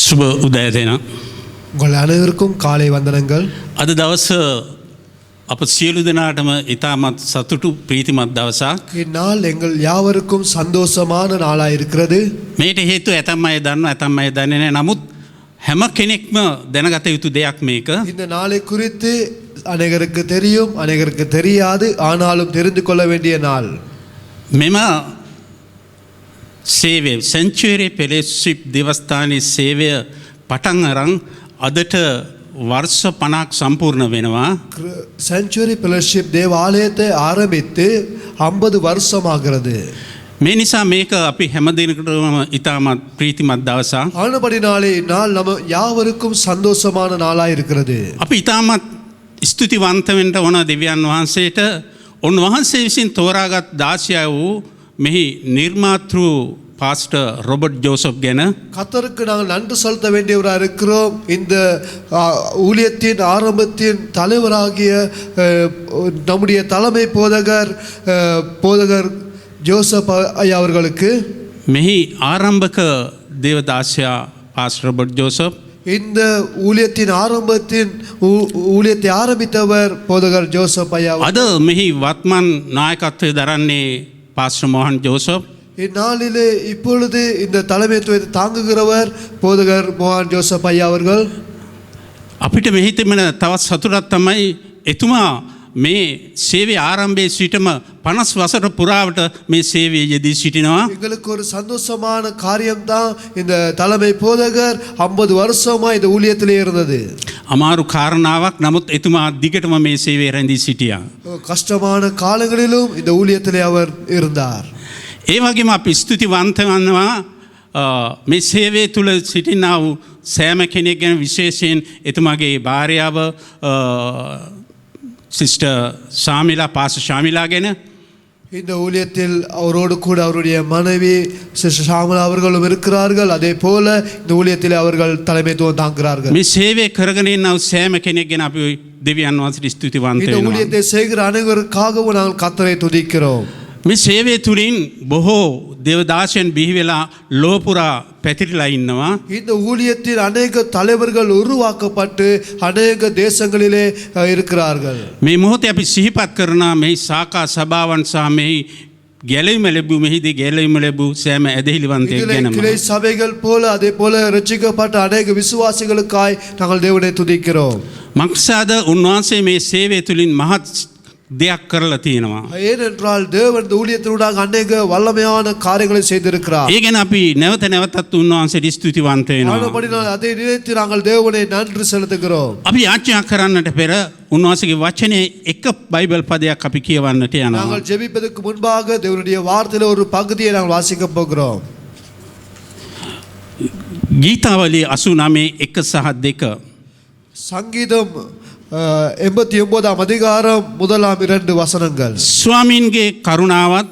සුබ උදෑ දෙන உங்கள் அனைவருக்கும் காலை வந்தனங்கள். අද දවස අප සියලු දෙනාටම ඉතාමත් සතුටු ප්‍රීතිමත් දවසක්. இந்நாள் எங்கள் யாவருக்கும் சந்தோஷமான நாளாக இருக்கிறது. මේට හේතුව ඇතම් අය දන්නවා ඇතම් අය දන්නේ නැහැ. නමුත් හැම කෙනෙක්ම දැනගත යුතු දෙයක් මේක. இந்த நாளை குறித்து அநேகருக்கு தெரியும், அநேகருக்கு தெரியாது. ஆனாலும் தெரிந்து கொள்ள வேண்டிய நாள். මෙම සේවය සෙන්චුරි ෆෙලෝෂිප් දේවස්ථානයේ සේවය පටන් අරන් අදට වර්ෂ 50ක් සම්පූර්ණ වෙනවා. செஞ்சுரி ஃபெலோஷிப் தேவாலயத்தை ஆரம்பித்து 50 வருஷம் ஆகிறது. මේ නිසා මේක අපි හැම දිනකටම ඉතාමත් ප්‍රීතිමත් දවසක්. ஆனபடினாலே நாள் நம்ம யாவருக்கும் சந்தோஷமான நாளாக இருக்கிறது. අපි ඉතාමත් ස්තුතිවන්ත වෙන්න ඕන දෙවියන් වහන්සේට. උන්වහන්සේ විසින් තෝරාගත් දාසියා වූ මෙහි නිර්මාතෘ பாஸ்டர் ராபர்ட் ஜோசப் ගැන கர்த்தருக்கு நாங்கள் நன்றி செலுத்த வேண்டியவராக இருக்கிறோம். இந்த ஊழியத்தின் ஆரம்பத்தின் தலைவராகிய நம்முடைய தலைமை போதகர் ஜோசப் ஐயா அவர்களுக்கு මෙහි ආරම්භක දේවදාසයා பாஸ்டர் ராபர்ட் ஜோசப் இந்த ஊழியத்தின் ஆரம்பத்தின் ஊழியத்தை ஆரம்பித்தவர் போதகர் ஜோசப் ஐயா. අද මෙහි වත්මන් නායකත්වයේ දරන්නේ பாஸ்டர் மோகன் ஜோசப். இந்நாளிலே இப்பொழுது இந்த தலைமைத்துவத்தை தாங்குகிறவர் போதகர் மோகன் ஜோசப் ஐயா அவர்கள். අපිට මෙහි තිබෙන තවත් සතුටක් තමයි එතුමා මේ සේවය ආරම්භයේ සිටම 50 වසර පුරාවට මේ සේවයේ යෙදී සිටිනවා. எங்களுக்கு ஒரு சந்தோஷமான காரியம்தான் இந்த தலைமை போதகர் 50 வருஷமா இந்த ஊழியத்திலே இருந்தது. අමාරු කාරණාවක්. නමුත් එතුමා දිගටම මේ සේවයේ රැඳී සිටියා. கஷ்டமான காலங்களிலும் இந்த ஊழியத்திலே அவர் இருந்தார். ඒ වගේම අපි ස්තුතිවන්ත වන්නවා මේ සේවය තුළ සිටිනා වූ සෑම කෙනෙක් ගැන, විශේෂයෙන් එතුමාගේ භාර්යාව සිස්ටර් ශාමිලා, පාස්ටර් ශාමිලා ගැන. இந்த ஊழியத்தில் அவரோடு கூட அவருடைய மனைவி சிஸ்டர் ஷாமலா அவர்களும் இருக்கிறார்கள். அதே போல இந்த ஊழியத்தில் அவர்கள் தலைமைத்துவம் தாங்குகிறார்கள். මේ සේවය කරගෙන ඉන්න සෑම කෙනෙක් ගැන අපි දෙවියන් වහන්සේට ස්තුතිවන්ත இந்த වෙනවා. ஊழியத்தை செய்கிற அனைவருக்காகவும் நாங்கள் கர்த்தரை துதிக்கிறோம். මේ සේවය තුළින් බොහෝ දේවදාසයන් බිහි වෙලා ලෝපුරා පැතිරිලා ඉන්නවා. இந்த ஊழியத்தில் அநேக தலைவர்கள் உருவாக்கப்பட்டு அநேக தேசங்களிலே இருக்கிறார்கள். මේ මොහොතේ අපි සිහිපත් කරන මේ ශාඛා සභාවන් සහ මේ ගැලවීම ලැබූ, මෙහිදී ගැලවීම ලැබූ සෑම ඇදහිලිවන්තයෙක් ගැනම. கிளை சபைகள் போல அதே போல ரட்சிக்கப்பட்ட அநேக விசுவாசிகளுக்காய் நாங்கள் தேவனை துதிக்கிறோம். මක්සාද උන්වහන්සේ මේ සේවය තුළින් මහත් දෙයක් කරලා තියෙනවා. ஏனென்றால் தேவன் இந்த ஊழியத்தினூடாக அநேக வல்லமையான காரியங்களை செய்திருக்கிறார். ඒ ගැන අපි නැවත නැවතත් උන්වහන්සේට ස්තුතිවන්ත වෙනවා. ஆனபடியால் அதை நினைத்து நாங்கள் தேவனை நன்றி செலுத்துகிறோம். අපි යාඥා කරන්නට පෙර උන්වහන්සේගේ වචනේ එක බයිබල් පදයක් අපි කියවන්නට යනවා. நாங்கள் ஜெபிப்பதற்கு முன்பாக தேவனுடைய வார்த்தையில ஒரு பகுதியை நாங்கள் வாசிக்க போகிறோம். ගීතාවලි 89 1 සහ 2. சங்கீதம் 89 அதிகாரம் 1-2 வசனங்கள். ස්වාමීන්ගේ කරුණාවත්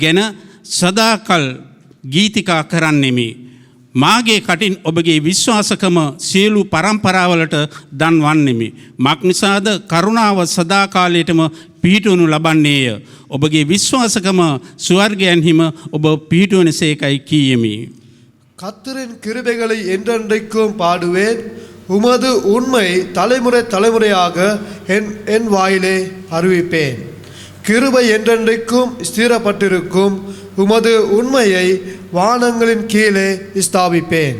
ගැන සදාකල් ගීතිකා කරන්නෙමි. මාගේ කටින් ඔබගේ විශ්වාසකම සියලු පරම්පරාවලට දන්වන්නෙමි. මක් නිසාද කරුණාව සදාකාලයටම පිහිටවනු ලබන්නේය. ඔබගේ විශ්වාසකම ස්වර්ගයන්හිම ඔබ පිහිටවනසේකයි කීයෙමි. கர்த்தரின் கிருபைகளை என்றென்றைக்கும் பாடுவேன். உமது உண்மை தலைமுறை தலைமுறையாக என் வாயிலே அறிவிப்பேன். கிருபை என்றென்றைக்கும் ஸ்திரப்பட்டிருக்கும். உமது உண்மையை வானங்களின் கீழே ஸ்தாபிப்பேன்.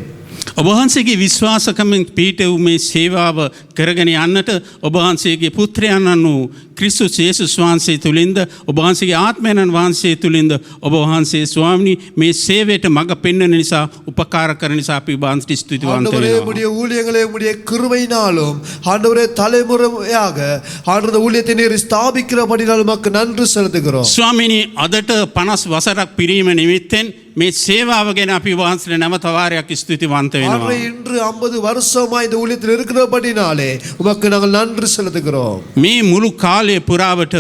ඔබ වහන්සේගේ විශ්වාසකමින් පිහිටවූ මේ සේවාව කරගෙන යන්නට ඔබ වහන්සේගේ පුත්‍රයන් වූ ක්‍රිස්තුස් යේසුස් වහන්සේ තුලින්ද, ඔබ වහන්සේගේ ආත්මයන් වහන්සේ තුලින්ද ඔබ වහන්සේ ස්වාමීනි මේ සේවයට මඟ පෙන්වන නිසා, උපකාර කරන නිසා අපි ඔබ වහන්සේට ස්තුතිවන්ත ஆண்டவரே, වෙනවා. உம்முடைய ஊழியங்களை உம்முடைய கிருபையினாலும் ஆண்டவரே தலைமுறையாக ஆண்டவரே ஊழியத்தை நீர் ஸ்தாபிக்கிறபடியால் உமக்கு நன்றி செலுத்துகிறோம். ස්වාමීනි අදට 50 වසරක් පිරීම නිමිත්තෙන් මේ සේවාව ගැන අපි වහන්සේට නැවත වාරයක් ස්තුතිවන්ත වෙනවා. இன்று 50 வருஷமா இந்த ஊழியத்தில் இருக்கிறபடினாலே உமக்கு நாங்கள் நன்றி செலுத்துகிறோம். මේ මුළු කාලය පුරාවට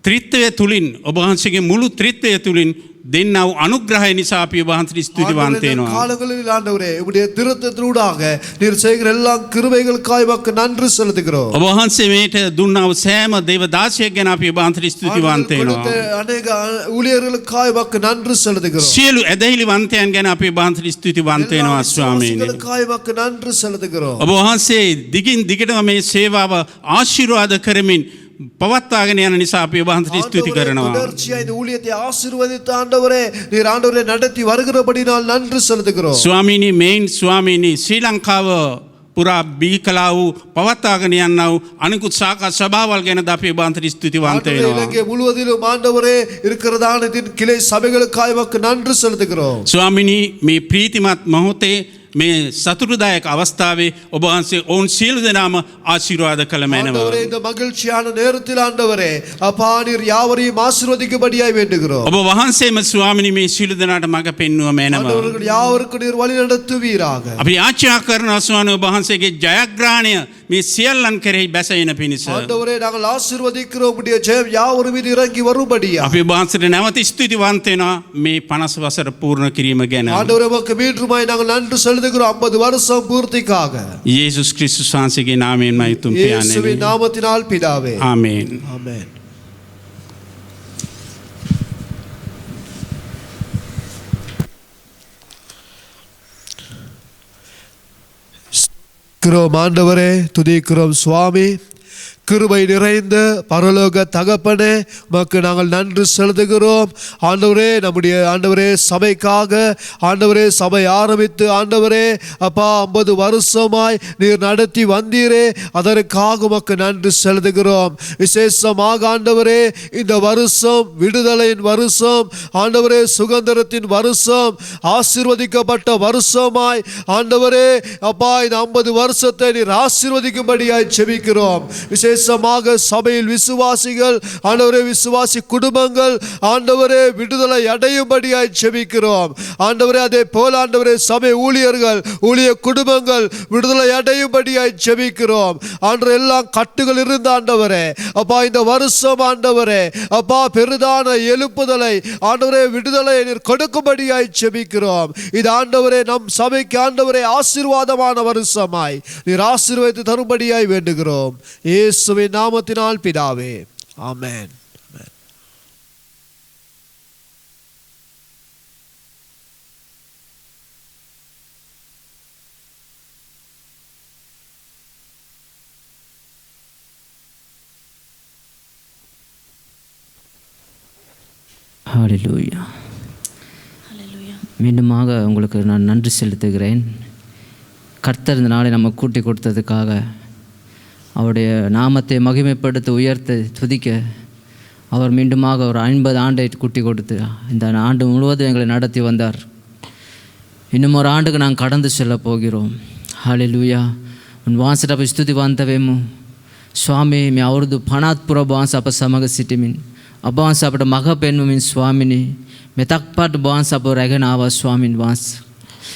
ත්‍රිත්වය තුලින් ඔබ වහන්සේගේ මුළු ත්‍රිත්වය තුලින් දෙන්නව අනුග්‍රහය නිසා අපි ඔබ වහන්සේට ස්තුතිවන්ත ஆண்டவரே, இந்த වෙනවා. காலங்களில் ஆண்டவரே உம்முடைய திருத்தத்தினூடாக நீர் செய்கிற எல்லா கிருபைகளுக்காய் உமக்கு நன்றி செலுத்துகிறோம். ඔබ වහන්සේ මේට දුන්නා වූ සෑම දේව දාසයෙක් ගැන අපි ඔබ වහන්සේට ස්තුතිවන්ත ஆண்டவர் கொடுத்த වෙනවා. அநேக ஊழியர்களுக்காய் உமக்கு நன்றி செலுத்துகிறோம். සියලු ඇදහිලිවන්තයන් ගැන අපි ඔබ වහන්සේට ස්තුතිවන්ත எல்லா වෙනවා ස්වාමීනි. விசுவாசிகளுக்காய் உமக்கு நன்றி செலுத்துகிறோம். ඔබ වහන්සේ දිගින් දිගටම මේ සේවාව ආශිර්වාද කරමින් පවත්වාගෙන යන නිසා අපි ඔබ වහන්සේට ස්තුති ஆண்டவரே, කරනවා. தொடர்ச்சியா இந்த ஊழியத்தை ஆசீர்வதித்த ஆண்டவரே, நீர் ஆண்டவரே நடத்தி வருகிறபடினால் நன்றி செலுத்துகிறோம். ස්වාමීනි මේන් ස්වාමීනි ශ්‍රී ලංකාව පුරා බිහි කළා වූ පවත්වාගෙන යන්නා වූ අනිකුත් ශාඛා සභාවල් ගැනද අපි ඔබ වහන්සේට ස්තුතිවන්ත ஆண்டவரே, වෙනවා. இலங்கை முழுவதிலும் ஆண்டவரே இருக்கிறதான இதன் கிளை சபைகளுக்காய் உமக்கு நன்றி செலுத்துகிறோம். ස්වාමිනී මේ ප්‍රීතිමත් මොහොතේ මේ සතුටුදායක අවස්ථාවේ ඔබ වහන්සේ ඔවුන් සියලු දෙනාම ආශිර්වාද කළ මැනව. ஆண்டவரே, இந்த மகிழ்ச்சியான நேரத்தில் ஆண்டவரே அப்பா நீர் யாவரையும் ஆசீர்வதிக்கும்படியாய் வேண்டுகிறோம். ඔබ වහන්සේම ස්වාමිනී මේ සියලු දෙනාට මඟ පෙන්වුව මැනව. ஆண்டவர்கள் யாவருக்கும் நீர் வழி நடத்துவீராக. අපි ආචාර කරනවා ස්වාමීනි ඔබ වහන්සේගේ ජයග්‍රහණය මේ සියල්ලන් කෙරෙහි බැසෙන පිණිස. ஆண்டவரே, நாங்கள் ஆசீர்வதிக்கிறோம் உம்முடைய ஜெயம் யாவர் மீது இறங்கி வரும்படியா. අපි ඔබ වහන්සේට නැවත ස්තුතිවන්ත වෙනවා මේ 50 වසර පූර්ණ කිරීම ගැන. ஆண்டவரே, உமக்கு மீண்டுமாய் நாங்கள் நன்றி செலுத்துகிறோம் 50 வருஷம் பூர்த்திக்காக. යේසුස් ක්‍රිස්තුස් වහන්සේගේ නාමයෙන්ම උතුම් இயேசுவின் පියාණෙනි. நாமத்தினால் பிதாவே. ආමේන්. ஆமென். துதிக்கிறோம் ஆண்டவரே, துதிக்கிறோம் சுவாமி. கிருபை நிறைந்த பரலோக தகப்பனே, உமக்கு நாங்கள் நன்றி செலுத்துகிறோம் ஆண்டவரே. நம்முடைய ஆண்டவரே சபைக்காக ஆண்டவரே சபை ஆரம்பித்து ஆண்டவரே அப்பா 50 வருஷமாய் நீர் நடத்தி வந்தீரே, அதற்காக உமக்கு நன்றி செலுத்துகிறோம். விசேஷமாக ஆண்டவரே இந்த வருஷம் விடுதலையின் வருஷம் ஆண்டவரே, சுதந்திரத்தின் வருஷம், ஆசீர்வதிக்கப்பட்ட வருஷமாய் ஆண்டவரே அப்பா இந்த 50 வருஷத்தை நீர் ஆசீர்வதிக்கும்படியாய் ஜெபிக்கிறோம். விசேஷமாக சபையில் விசுவாசிகள் ஆண்டவரே, விசுவாசி குடும்பங்கள் ஆண்டவரே விடுதலை அடையும்படியாய் ஜெபிக்கிறோம் ஆண்டவரே. அதே போல ஆண்டவரே சபை ஊழியர்கள் ஊழிய குடும்பங்கள் விடுதலை அடையும்படியாய் ஜெபிக்கிறோம் ஆண்டவரே. எல்லாம் கட்டுகள் இருந்த ஆண்டவரே அப்பா இந்த வருஷம் ஆண்டவரே அப்பா பெரிதான எழுப்புதலை ஆண்டவரே விடுதலை நீர் கொடுக்கும்படியாய் ஜெபிக்கிறோம். இது ஆண்டவரே நம் சபைக்கு ஆண்டவரே ஆசீர்வாதமான வருஷமாய் நீர் ஆசீர்வதித்து தரும்படியாய் வேண்டுகிறோம் இயேசுவின் நாமத்தினால் பிதாவே, ஆமென். ஹalleluya. மீண்டுமாக உங்களுக்கு நான் நன்றி செலுத்துகிறேன். கர்த்தர் இந்த நாளை நம்ம கூட்டி கொடுத்ததுக்காக, அவருடைய நாமத்தை மகிமைப்படுத்த உயர்த்த துதிக்க அவர் மீண்டுமாக ஒரு 50 ஆண்டை கூட்டி கொடுத்து இந்த ஆண்டு முழுவதும் எங்களை நடத்தி வந்தார். இன்னும் ஒரு ஆண்டுக்கு நாங்கள் கடந்து செல்ல போகிறோம். ஹalleluya. උන්වහන්සේට අපි ස්තුතිවන්ත වෙමු. ස්වාමී, මේ අවුරුදු 50 පුර වහන්සේ අප සමග සිටිමින් ඔබ වහන්සේ අපට මඟ පෙන්වමින් ස්වාමිනී මෙතක් පාට ඔබ වහන්සේ අපව රැගෙන ආවා ස්වාමින් වහන්සේ.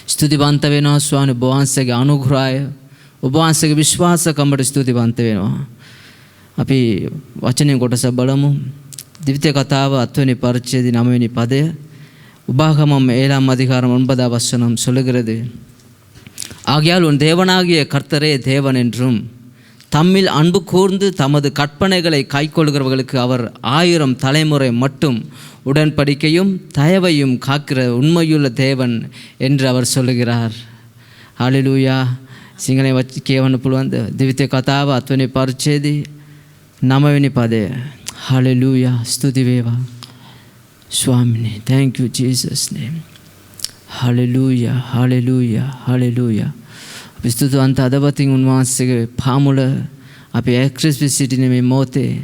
ස්තුතිවන්ත වෙනවා ස්වාමී, ඔබ වහන්සේගේ අනුග්‍රහය, ඔබ වහන්සේගේ විශ්වාසකමට ස්තුතිවන්ත වෙනවා. අපි වචනයෙන් කොටස බලමු. ද්විතීය කතාව 8 වෙනි පරිච්ඡේදයේ 9 වෙනි පදය. உபாகமம் 7ஆம் அதிகாரம் 9ஆம் வசனம் சொல்லுகிறது, ஆகையால் உன் தேவனாகிய கர்த்தரே தேவன் என்றும் தம்மில் அன்பு கூர்ந்து தமது கற்பனைகளை கைக்கொள்கிறவர்களுக்கு அவர் 1000 தலைமுறை மட்டும் உடன்படிக்கையும் தயவையும் காக்கிற உண்மையுள்ள தேவன் என்று அவர் சொல்லுகிறார். ஹalleluya. සිංහලෙන් කියවන්න පුළුවන්ද? ද්විතීය කතාව 8 වෙනි පරිච්ඡේදයේ 9 වෙනි පදය. හalleluya. ස්තුති වේවා ස්වාමිනේ. thank you Jesus name. hallelujah hallelujah hallelujah. අපි ස්තුතිවන්ත අදවතින් උන්වහන්සේගේ පාමුල අපි ඇක්‍රස් වී සිටින මේ මොහොතේ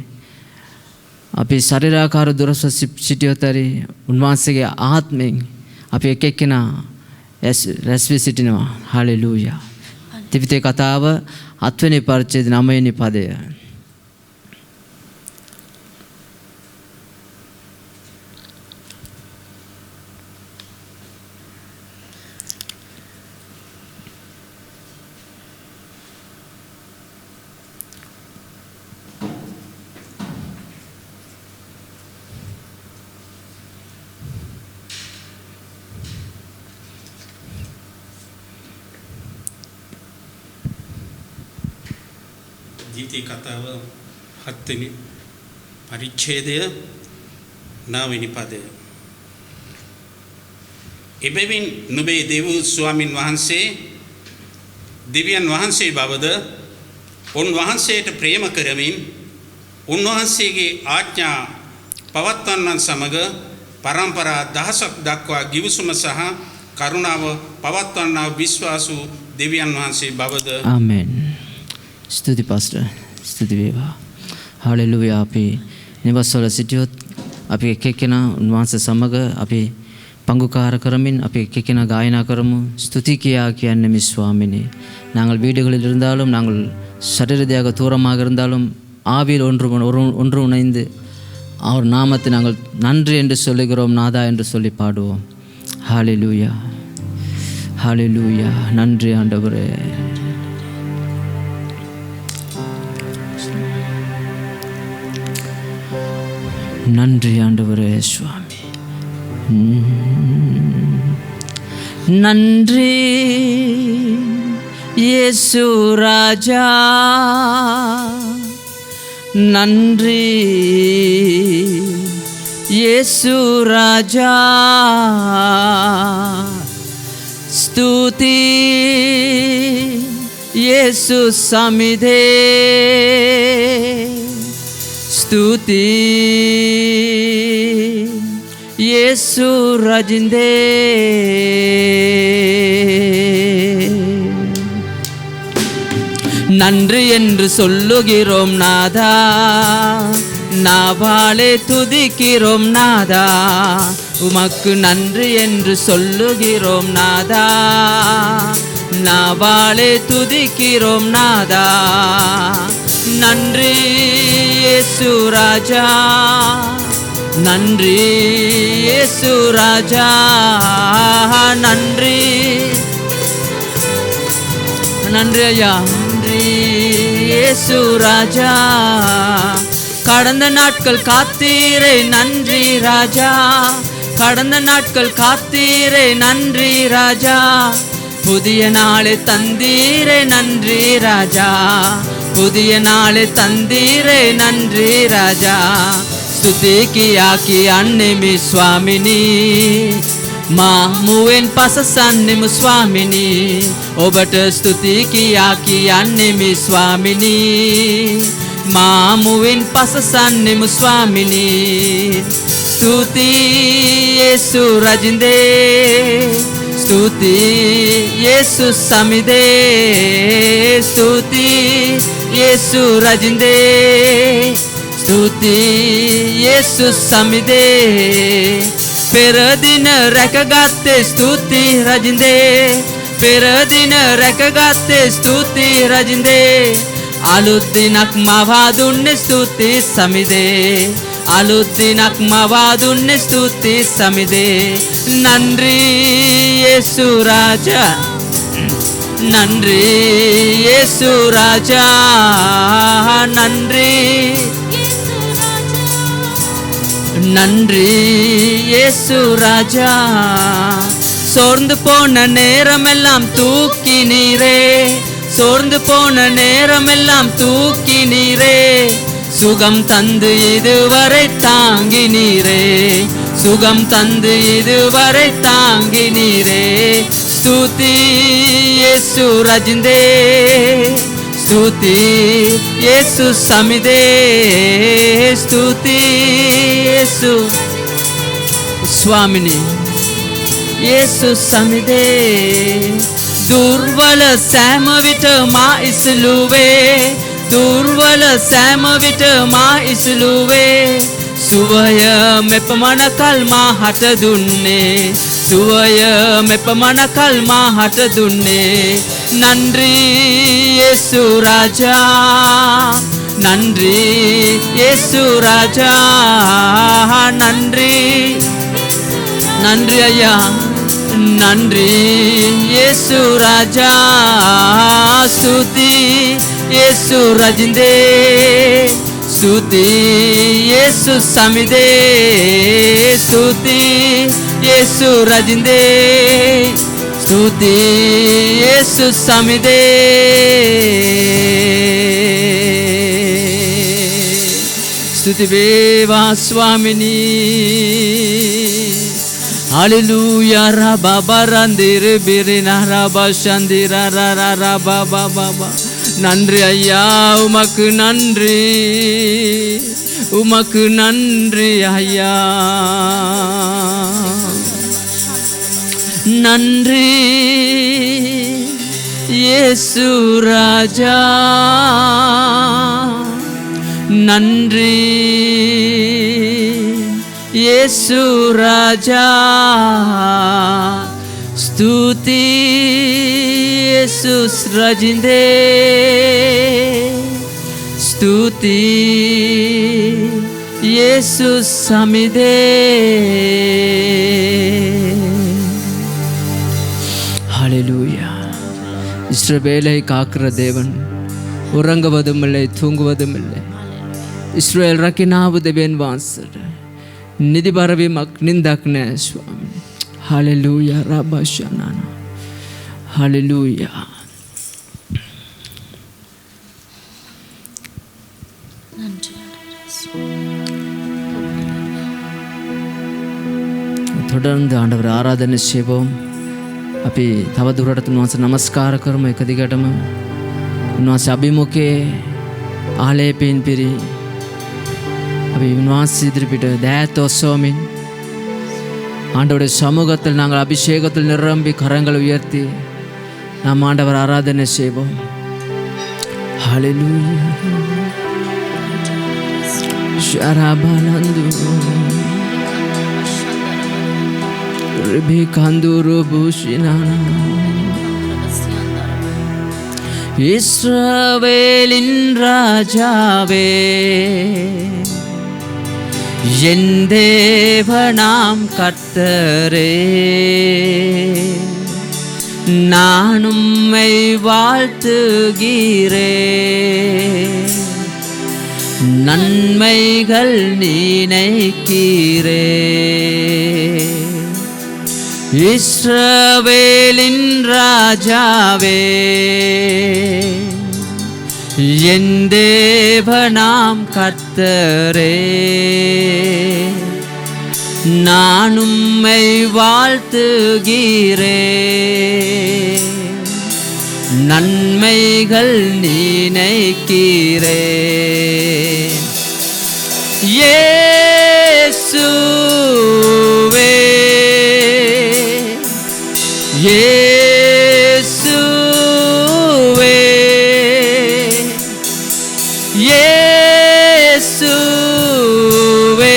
අපි ශරීරාකාර දුරස්ව සිටියතරි උන්වහන්සේගේ ආත්මෙන් අපි එක එක්කෙනා රැස් වී සිටිනවා. hallelujah. ත්‍රිපිටක කතාව 7 වෙනි පරිච්ඡේදයේ 9 වෙනි පදය. ජීවිතේ කතාව 7 වෙනි පරිච්ඡේදය 9 වෙනි පදය. එබැවින් නුඹේ දෙව් ස්වාමින් වහන්සේ දෙවියන් වහන්සේ බවද උන්වහන්සේට ප්‍රේම කරමින් උන්වහන්සේගේ ආඥා පවත්වන්නන් සමග පරම්පරා දහසක් දක්වා ගිවිසුම සහ කරුණාව පවත්වන්නා විශ්වාසු දෙවියන් වහන්සේ බවද. ආමෙන්. ස්තුති පාස්ටර්. ස්තුති වේවා. හාලෙලූයා. අපි නිවස්වල සිටියොත් අපි එක් එක්කෙනා උන්වහන්සේ සමග අපි பங்குக்கார කරමින් අපි එක් එක්කෙනා ගායනා කරමු. ஸ்துதி கியா කියන්නේ மிஸ் சுவாமினே. நாங்கள் வீடுகளில் இருந்தாலும் நாங்கள் சரீரதியாக தூரமாக இருந்தாலும் ஆவியில் ஒன்று உணைந்து அவர் நாமத்தை நாங்கள் நன்றி என்று சொல்லுகிறோம் நாதா என்று சொல்லி பாடுவோம். ஹalleluya ஹalleluya. நன்றி ஆண்டவரே. நன்றி ஆண்டவரே சுவாமி. நன்றி இயேசு ராஜா. நன்றி இயேசு ராஜா. స్తుతి இயேசு சமிதே. స్తుతి இயேசு ரஜிந்தே. நன்றி என்று சொல்லுகிறோம் நாதா, நாவாலே துதிக்கிறோம் நாதா. உமக்கு நன்றி என்று சொல்லுகிறோம் நாதா, நாவாலே துதிக்கிறோம் நாதா. நன்றி இயேசு ராஜா. நன்றி இயேசு ராஜா. நன்றி நன்றி ஐயா. நன்றி இயேசு ராஜா. கடந்த நாட்கள் காத்தீரே நன்றி ராஜா. கடந்த நாட்கள் காத்தீரே நன்றி ராஜா. புதிய நாளை தந்தீரே நன்றி ராஜா. புதிய நாளை தந்தீரே நன்றி ராஜா. స్తుతి කියාකි අන්නෙමි ස්වාමිනී. මාමුවෙන් පසසන්නෙමු ස්වාමිනී. ඔබට ස්තුති කියාකි අන්නෙමි ස්වාමිනී. මාමුවෙන් පසසන්නෙමු ස්වාමිනී. ස්තුති යේසු රජින්දේ. ස්තුති යේසු සමිදේ. ස්තුති යේසු රජින්දේ. స్తుతి యేసు సమిదే. පෙරදින රැකගත්තේ ස්තුති රජින්දේ. පෙරදින රැකගත්තේ ස්තුති රජින්දේ. අලුත් දිනක් මවා දුන්නේ ස්තුති සමිදේ. අලුත් දිනක් මවා දුන්නේ ස්තුති සමිදේ. நன்றி యేసు ராஜா. நன்றி యేసు ராஜா. நன்றி நன்றி இயேசு ராஜா. சோர்ந்து போன நேரமெல்லாம் தூக்கி நீரே. சோர்ந்து போன நேரமெல்லாம் தூக்கி நீரே. சுகம் தந்து இதுவரை தாங்கி நீரே. சுகம் தந்து இதுவரை தாங்கி நீரே. ஸ்துதி இயேசு ரஜிந்தே. స్తుతి యేసు సమిదే. స్తుతి యేసు ස්වාමිනී. యేసు සමිදේ. දුර්වල සෑම විට මා ඉසලුවේ. දුර්වල සෑම විට මා ඉසලුවේ. සුවය මෙපමණකල් මා හට දුන්නේ. සුවය මෙපමණකල් මා හට දුන්නේ. நன்றி இயேசு ராஜா. நன்றி இயேசு ராஜா. நன்றி நன்றி ஐயா. நன்றி இயேசு ராஜா. స్తుతి యేసు రజిందే. స్తుతి యేసు సమిదే. స్తుతి యేసు రజిందే. స్తుతి యేసు సమిదే. స్తుతి వేవా స్వామిని హల్లెలూయా రబబరందిరి బిరినా రబశందిరా రబబబబ நன்றி ஐயா உமக்கு நன்றி உமக்கு நன்றி ஐயா நன்றி இயேசு ராஜா நன்றி இயேசு ராஜா స్తుతి యేసుస్ రజిందే స్తుతి యేసుస్ సమిదే ஹல்லேலூயா. இஸ்ரவேலை காக்கிற தேவன் உறங்குவதும் இல்லை தூங்குவதும் இல்லை. இஸ்ரவேல் ரக்கினாவுதவேன் வாசர் நிதி பரவி மக் நிந்தாக்னே சுவாமி. ஹல்லேலூயா ரபஷனானா ஹல்லேலூயா. தொடர்ந்து ஆண்டவர் ආරාධනය செய்வோம். අපි තව දුරටත් උන්වහන්සේ නමස්කාර කරමු. එක දිගටම උන්වහන්සේ අභිමුඛයේ ආලේපයෙන් පිරි අපි උන්වහන්සේ ඉදිරිපිට දෑත් ඔසවමින් ஆண்டவருடைய சமூகத்தில் நாங்கள் அபிஷேகத்தில் நிரம்பி கரங்களை உயர்த்தி நாம் ஆண்டவர் ஆராதனை செய்வோம். ஹல்லேலூயா. ஷரபலந்து ரிபிகந்துரு பூஷினானா இஸ்ரவேலின் ராஜாவே என் தேவனாம் கர்த்தரே நான் உம்மை வாழ்த்துகிறேன். நன்மைகள் நினைக்கிறேன். இஸ்ரவேலின் ராஜாவே என் தேவனாம் கர்த்தரே நான் உம்மை வாழ்த்துகிறேன். நன்மைகள் நினைக்கிறேன். இயேசுவே இயேசுவே இயேசுவே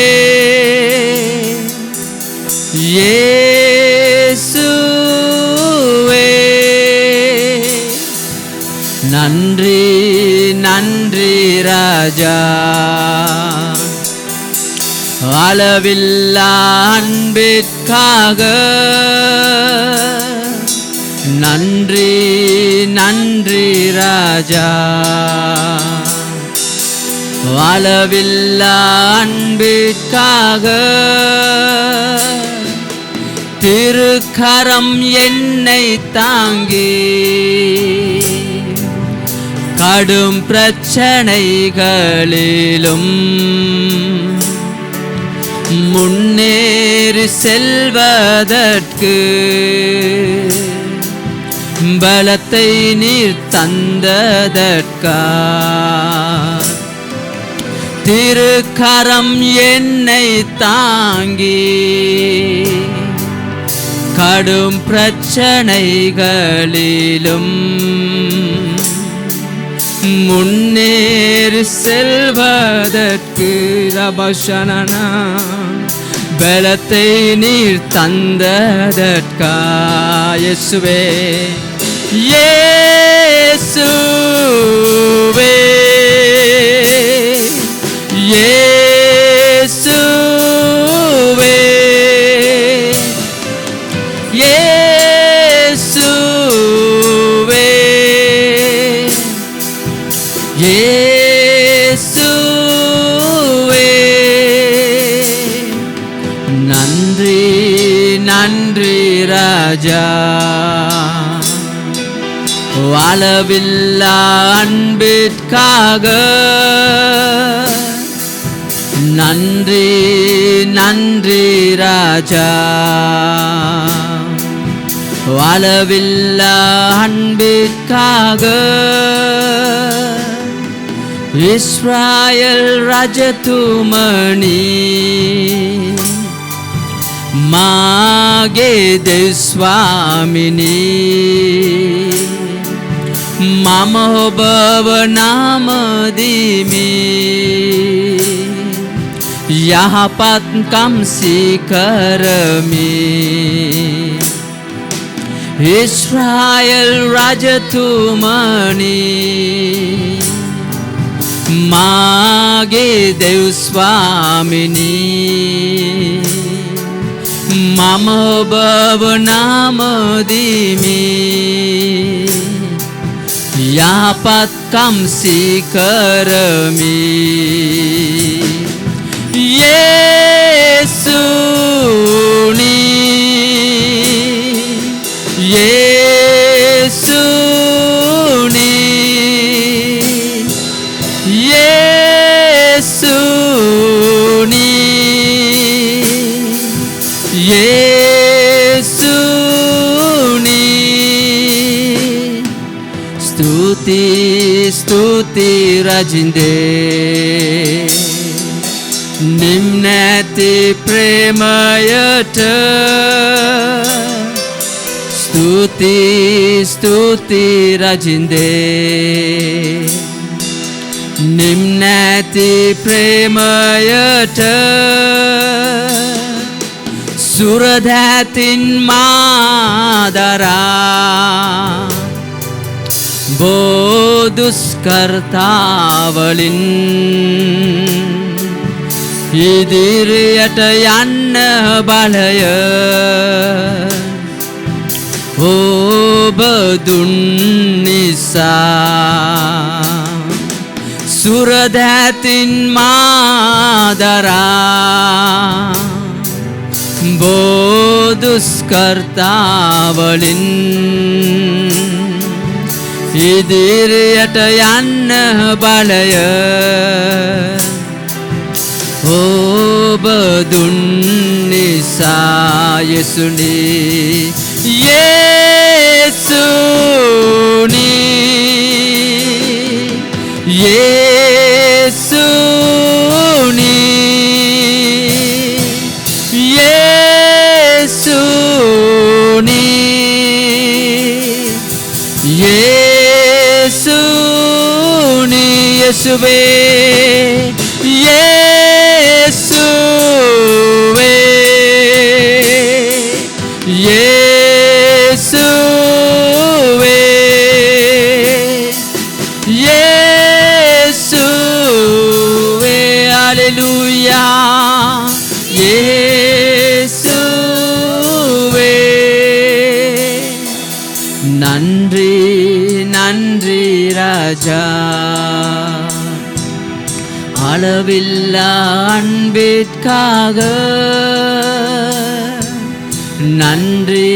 இயேசுவே நன்றி நன்றி ராஜா அளவில்லா அன்பிற்காக நன்றி நன்றி ராஜா அளவில்லா அன்பிற்காக திருக்கரம் என்னை தாங்கி கடும் பிரச்சனைகளிலும் முன்னேறி செல்வதற்கு பலத்தை நீர் தந்ததற்கா திருக்கரம் என்னை தாங்கி கடும் பிரச்சனைகளிலும் முன்னேறி செல்வதற்கு ரபஷனனா பலத்தை நீர் தந்ததற்கா இயேசுவே இயேசுவே இயேசுவே இயேசுவே இயேசுவே நன்றி நன்றி ராஜா அளவில்லா அன்பிற்காக நன்றி நன்றி ராஜா, அளவில்லா அன்பிற்காக இஸ்ராயேல் ராஜதுமணி मागे देव स्वामिनी मम भव नाम दिमी यहाँ पत कम शिखर में इस्राएल राजतुमणि मागे देव स्वामिनी मम भव नाम दिमी यहाँ पत कम शिखर में येसुनी येसुनी येसुनी येसुनी स्तुति स्तुति रजिंदे निम्नति प्रेमयट स्तुति स्तुति रजिंदे निम्नति प्रेमयट सुरधतिन मादरा बोधुस्कर्तावलिन इदिरियट यन्न बालय ओ बदुन्निसा सुरधतिन मादरा बोधुस्कर्तावलिन इदिरियट यन्न बालय ओ बदुन्निसा येसुनी येसुनी येसुनी येसुनी येसुनी येसुवे येसुवे येसुवे येसुवे हालेलुया येसुवे नंद्री नंद्री राजा அளவில்லா அன்பிற்காக நன்றி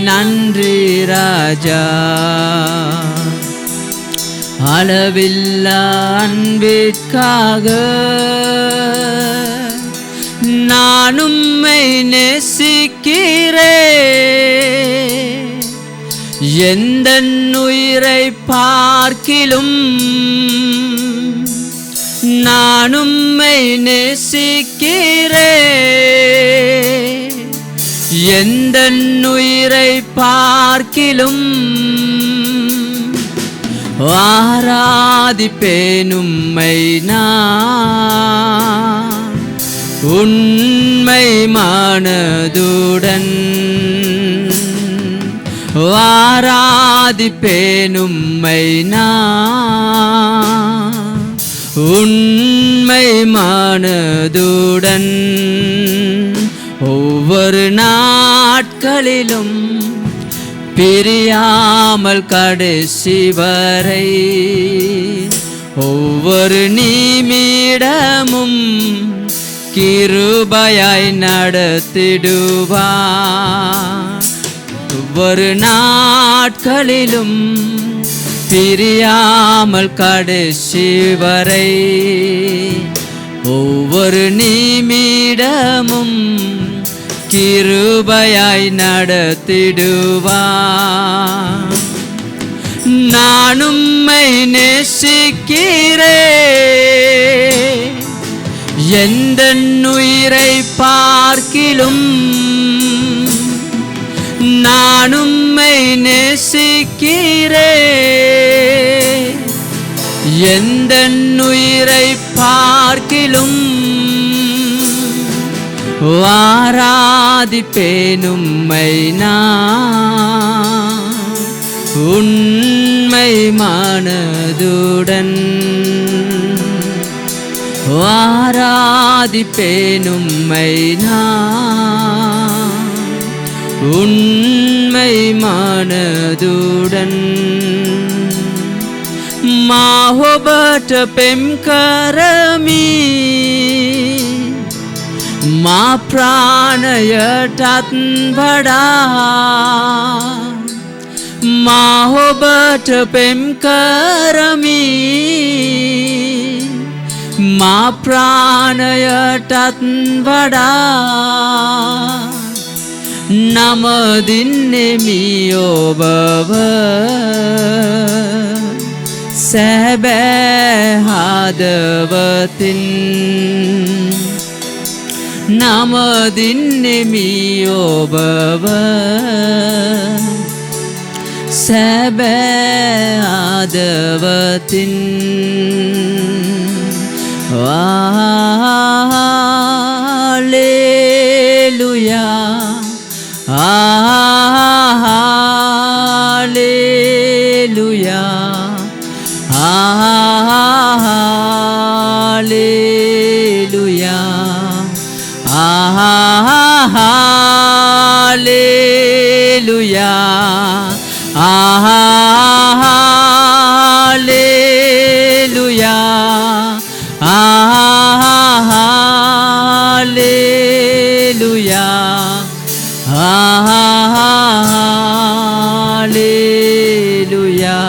நன்றி ராஜா, அளவில்லா அன்பிற்காக நான் உம்மை நேசிக்கிறேன், எந்தன் உயிரை பார்க்கிலும் நான் உம்மை நேசிக்கிறேன், எந்தன் உயிரை பார்க்கிலும் ஆராதிப்பேன் உம்மை நான் உண்மை மனதுடன், ஆராதிப்பேன் உம்மை நான் உண்மை மனதுடன், ஒவ்வொரு நாட்களிலும் பிரியாமல் கடைசி வரை, ஒவ்வொரு நிமிடமும் கிருபையாய் நடத்திடுவார், ஒவ்வொரு நாட்களிலும் பிரியாமல் கடைசி வரை, ஒவ்வொரு நிமிடமும் கிருபையாய் நடத்திடுவார். நான் உம்மை நேசிக்கிறேன், எந்தன் உயிரை பார்க்கிலும் நான் உம்மை நேசிக்கிறேன், எந்தன் உயிரை பார்க்கிலும் ஆராதிப்பேன் உம்மை நான் உண்மை மனதுடன். ஆராதிப்பேன் உம்மை நான் உண்மை மனதுடன். மாஹொபට පෙම් කරමි, මා ප්‍රාණයටත් වඩා. මාහොබට පෙම් කරමි, මා ප්‍රාණයටත් වඩා. නමදින්නෙමි ඔබව සැබෑ හදවතින්. නමදින්නෙමි ඔබව සැබෑ හදවතින්. Hallelujah, Hallelujah, Hallelujah, Hallelujah, Hallelujah, Hallelujah, Hallelujah,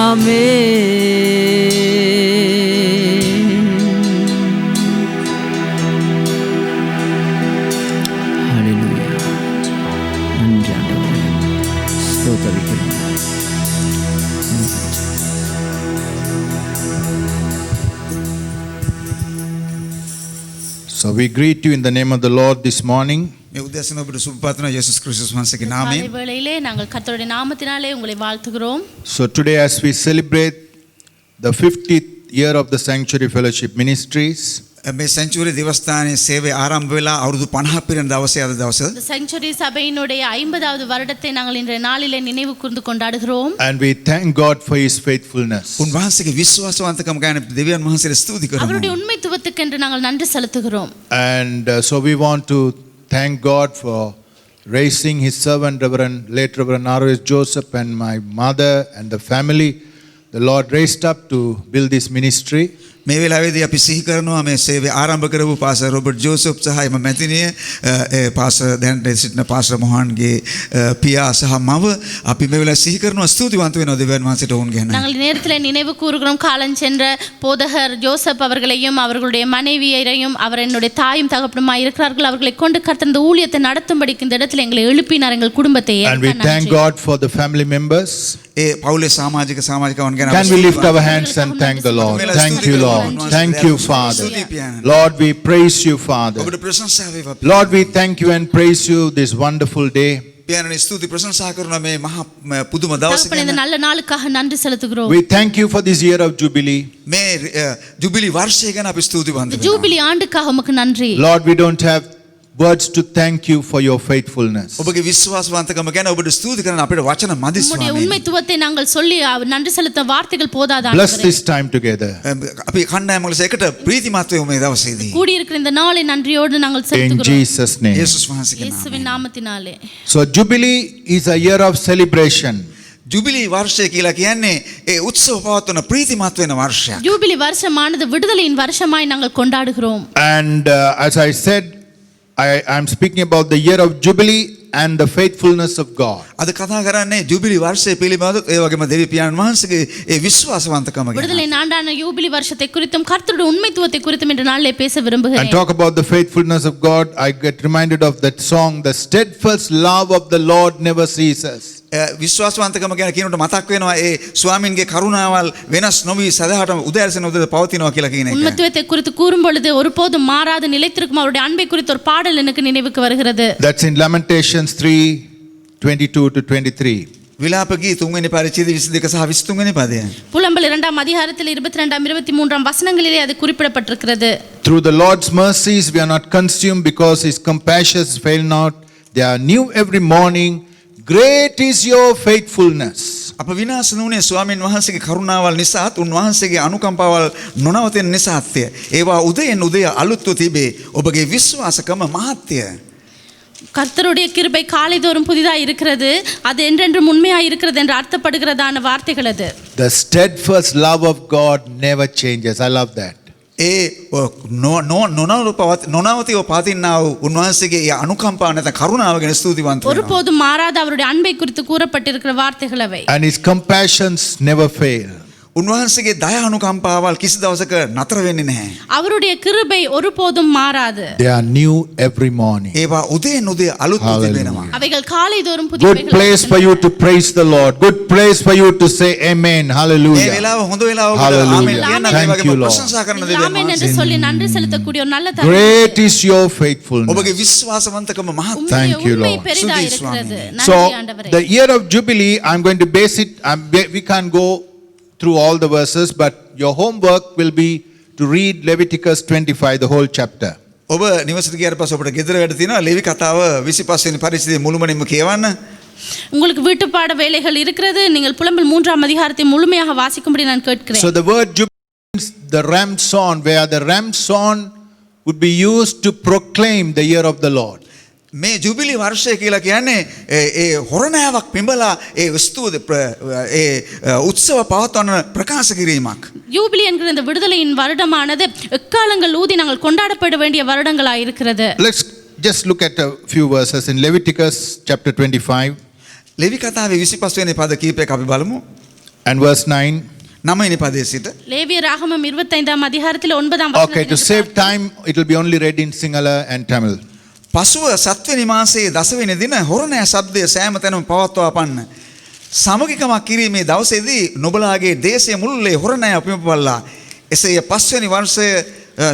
Amen. Hallelujah. நன்றி ஆண்டவரே, ஸ்தோத்திரிக்கிறேன். So we greet you in the name of the Lord this morning. මේ උදෑසන ඔබට සුබ පතනවා යේසුස් ක්‍රිස්තුස් වහන්සේගේ නාමයෙන්. காலை வேளையிலே நாங்கள் கர்த்தருடைய நாமத்தினாலே உங்களை வாழ்த்துகிறோம். So today as we celebrate the 50th year of the Sanctuary Fellowship Ministries, මේ සෙන්චුරි දේවස්ථානයේ සේවය ආරම්භ වෙලා අවුරුදු 50 පිරෙන දවසේ අද දවස. இந்த செஞ்சுரி சபையினுடைய 50வது வருடத்தை நாங்கள் இன்றைய நாளிலே நினைவு கூர்ந்து கொண்டாடுகிறோம். and we thank God for His faithfulness. උන්වහන්සේගේ විශ්වාසවන්තකම ගැන දෙවියන් වහන්සේට ස්තුති அவருடைய කරනවා. உண்மைத்துவத்துக்கென்று நாங்கள் நன்றி செலுத்துகிறோம். And so we want to thank God for raising His servant late Reverend R.S. Joseph and my mother and the family. The Lord raised up to build this ministry. මේ වෙලාවේදී අපි සිහි කරනවා මේ සේවය ආරම්භ කරපු පාසර් රොබර්ට් ජෝසප් සහ එම මැතිණිය පාසර් දැන් සිටින පාසර් මොහන්ගේ පියා සහ මව අපි මේ වෙලාවේ සිහි කරනවා ස්තුතිවන්ත වෙනවා දෙවියන් වහන්සේට ඔවුන් ගැන. நாங்கள் நேரத்தில் நினைவு கூறுகிறோம் காலஞ்சென்ற போதகர் ஜோசப் அவர்களையும் அவர்களுடைய மனைவியரையும் அவர் என்னுடைய தாயும் தகப்பனுமாய் இருக்கிறார்கள். அவர்களை கொண்டு கர்த்தர் இந்த ஊழியத்தை நடத்தும்படிக்கு இந்த இடத்துல எங்களை எழுப்பினார் எங்கள் குடும்பத்தை. And we thank God for the family members. ඒ පවුලේ සමාජිකවන් ගැන Can we lift our hands and thank the Lord? Thank you, Lord. Thank you, Father. Lord, we praise you, Father. ඔබට ප්‍රශංසා වේවා. Lord, we thank you and praise you this wonderful day. පියාණනි ස්තුති ප්‍රශංසා කරනවා මේ මහා පුදුම දවස தகப்பனே, இந்த ගැන. நல்ல நாளுக்காக நன்றி செலுத்துகிறோம். We thank you for this year of Jubilee. මේ ජුබිලි වර්ෂය ගැන අපි ස්තුතිවන්ත වෙනවා. ஜூபிலி ஆண்டுக்காக உமக்கு நன்றி. Lord, we don't have words to thank you for your faithfulness. ඔබගේ විශ්වාසවන්තකම ගැන ඔබට ස්තුති කරන අපිට වචන මදි உம்முடைய ස්වාමීනි. உண்மைத்துவத்தை நாங்கள் சொல்லி நன்றி செலுத்த வார்த்தைகள் போதாது Bless ஆண்டவரே. this time together. අපි කණ්ඩායම වල එකට ප්‍රීතිමත් වෙමු මේ දවසේදී. கூடியிருக்கிற இந்த நாளை நன்றியோடு நாங்கள் In செலுத்துகிறோம். Jesus' name. යේසුස් වහන්සේගේ නාමයෙන්. இயேசுவின் நாமத்தினாலே. So Jubilee is a year of celebration. ජුබිලි වර්ෂය කියලා කියන්නේ ඒ උත්සව පවත්වන ප්‍රීතිමත් වෙන වර්ෂයක්. ஜூபிலி வருஷமானது விடுதலையின் வருஷமாய் நாங்கள் கொண்டாடுகிறோம். And as I said, I'm speaking about the year of Jubilee and the faithfulness of God. අද කතා කරන්නේ ජුබිලි වර්ෂය පිළිබඳව ඒ වගේම දෙවි පියාණන් වහන්සේගේ ඒ විශ්වාසවන්තකම ගැන. விடுதலை ஆண்டான யூபிலி வருஷத்தை குறித்தும் கர்த்தருடைய உண்மைத்துவத்தை குறித்தும் இன்று நாளிலே பேச And விரும்புகிறேன். talk about the faithfulness of God, I get reminded of that song, the steadfast love of the Lord never ceases. විශ්වාසවන්තකම ගැන කියනකොට මතක් වෙනවා ඒ ස්වාමින්ගේ කරුණාවල් වෙනස් නොවි සදාහටම උදෑසන උදේ පවතිනවා කියලා කියන එක. உண்மைத்துவத்தை குறித்து கூறும் பொழுது ஒருபோதும் மாறாது நிலைத்திருக்கும் அவருடைய அன்பை குறித்து ஒரு பாடல் எனக்கு நினைவுக்கு வருகிறது. That's in Lamentations 3:22 to 23. විලාපගී 3 වෙනි පරිච්ඡේදය 22 සහ 23 වෙනි පදය. புலம்பல் 2ஆம் அதிகாரத்தில் 22 23ஆம் வசனங்களிலே அது குறிப்பிடப்பட்டிருக்கிறது. Through the Lord's mercies we are not consumed, because his compassions fail not. They are new every morning. Great is your faithfulness. අප විනාශ නුනේ ස්වාමීන් වහන්සේගේ කරුණාවල් නිසාත් උන්වහන්සේගේ අනුකම්පාවල් නොනවතින නිසාත්ය. ඒවා උදයෙන් උදය අලුත්ව තිබේ. ඔබගේ විශ්වාසකම මහත්ය. கர்த்தருடைய கிருபை காலைதோறும் புதிதாக இருக்கிறது, அது என்றென்றும் உண்மையாக இருக்கிறது என்று அர்த்தப்படுகிறதான வார்த்தைகள் அது. The steadfast love of God never changes. I love that. ඒ නොනවතිව පවතිනා වූ උන්වහන්සේගේ ඒ අනුකම්පාව නැත්නම් කරුණාව ගැන ස්තුතිවන්ත වෙනවා. ஒருபோதும் மாறாத அவருடைய அன்பை குறித்து கூறப்பட்டிருக்கிற வார்த்தைகள் அவை. And his compassions never fail. උන්වහන්සේගේ දයා අනුකම්පාවල් කිසි දවසක නතර වෙන්නේ නැහැ. அவருடைய கிருபை ஒருபோதும் மாறாது. They are new every morning. ඒවා උදයෙන් උදේ අලුත් වෙනවා. அவைகள் காலைதோறும் Good புதியவைகள். place for you to praise the Lord. Good place for you to say amen. මේ Hallelujah. වෙලාව හොඳ වෙලාවක Hallelujah. ආමෙන් කියන්න ඒ Thank වගේම you, Lord. ප්‍රශංසා කරන දෙයක්. ஆமென் என்று சொல்லி நன்றி செலுத்தக்கூடிய ஒரு நல்ல தருணம். Great is your faithfulness. ඔබගේ විශ්වාසවන්තකම මහත්. உம்முடைய Thank you, உண்மை Lord. பெரிதா சுதி இருக்கிறது. சுவாமி. So, நன்றி ஆண்டவரே. the year of Jubilee, I'm going to base it, we can't go through all the verses, but your homework will be to read Leviticus 25, the whole chapter. ඔබ නිවසට ගියාට පස්සේ ඔබට ගෙදර වැඩ තියෙනවා ලේවි කතාව 25 වෙනි පරිච්ඡේදය මුළුමනින්ම කියවන්න. உங்களுக்கு வீட்டுப்பாட வேலைகள் இருக்கிறது. நீங்கள் புலம்பல் 3ஆம் அதிகாரத்தை முழுமையாக வாசிக்கும்படி நான் கேட்கிறேன். So the word Jubilee means the ram's horn, where the ram's horn would be used to proclaim the year of the Lord. මේ ජුබිලි වර්ෂය කියලා කියන්නේ ඒ හොරණෑවක් පිඹලා ඒ ස්තුති ඒ උත්සව පවත්වන ප්‍රකාශ කිරීමක්. யூபிலி என்கிற இந்த விடுதலையின் வருடமானது எக்காலங்கள் ஊதி நாங்கள் கொண்டாடப்பட வேண்டிய வருடங்களாக இருக்கிறது. Let's just look at a few verses in Leviticus chapter 25 ලෙවි කතාවේ 25 වෙනි පද කීපයක් අපි බලමු. and verse 9. 9 වෙනි පදයේ සිට. லேவிய ராகமம் 25ஆம் அதிகாரத்தில் 9ஆம் Okay, to save time, it will be only read in Sinhala and Tamil. පසුව 7 වෙනි මාසයේ 10 වෙනි දින හොරණෑ ශබ්දය සෑම තැනම පවත්වා පන්න. සමගිකමක් කිරීමේ දවසේදී නුඹලාගේ දේශයේ මුළුල්ලේ හොරණෑ පිඹපල්ලා. එසේ 5 වෙනි වර්ෂය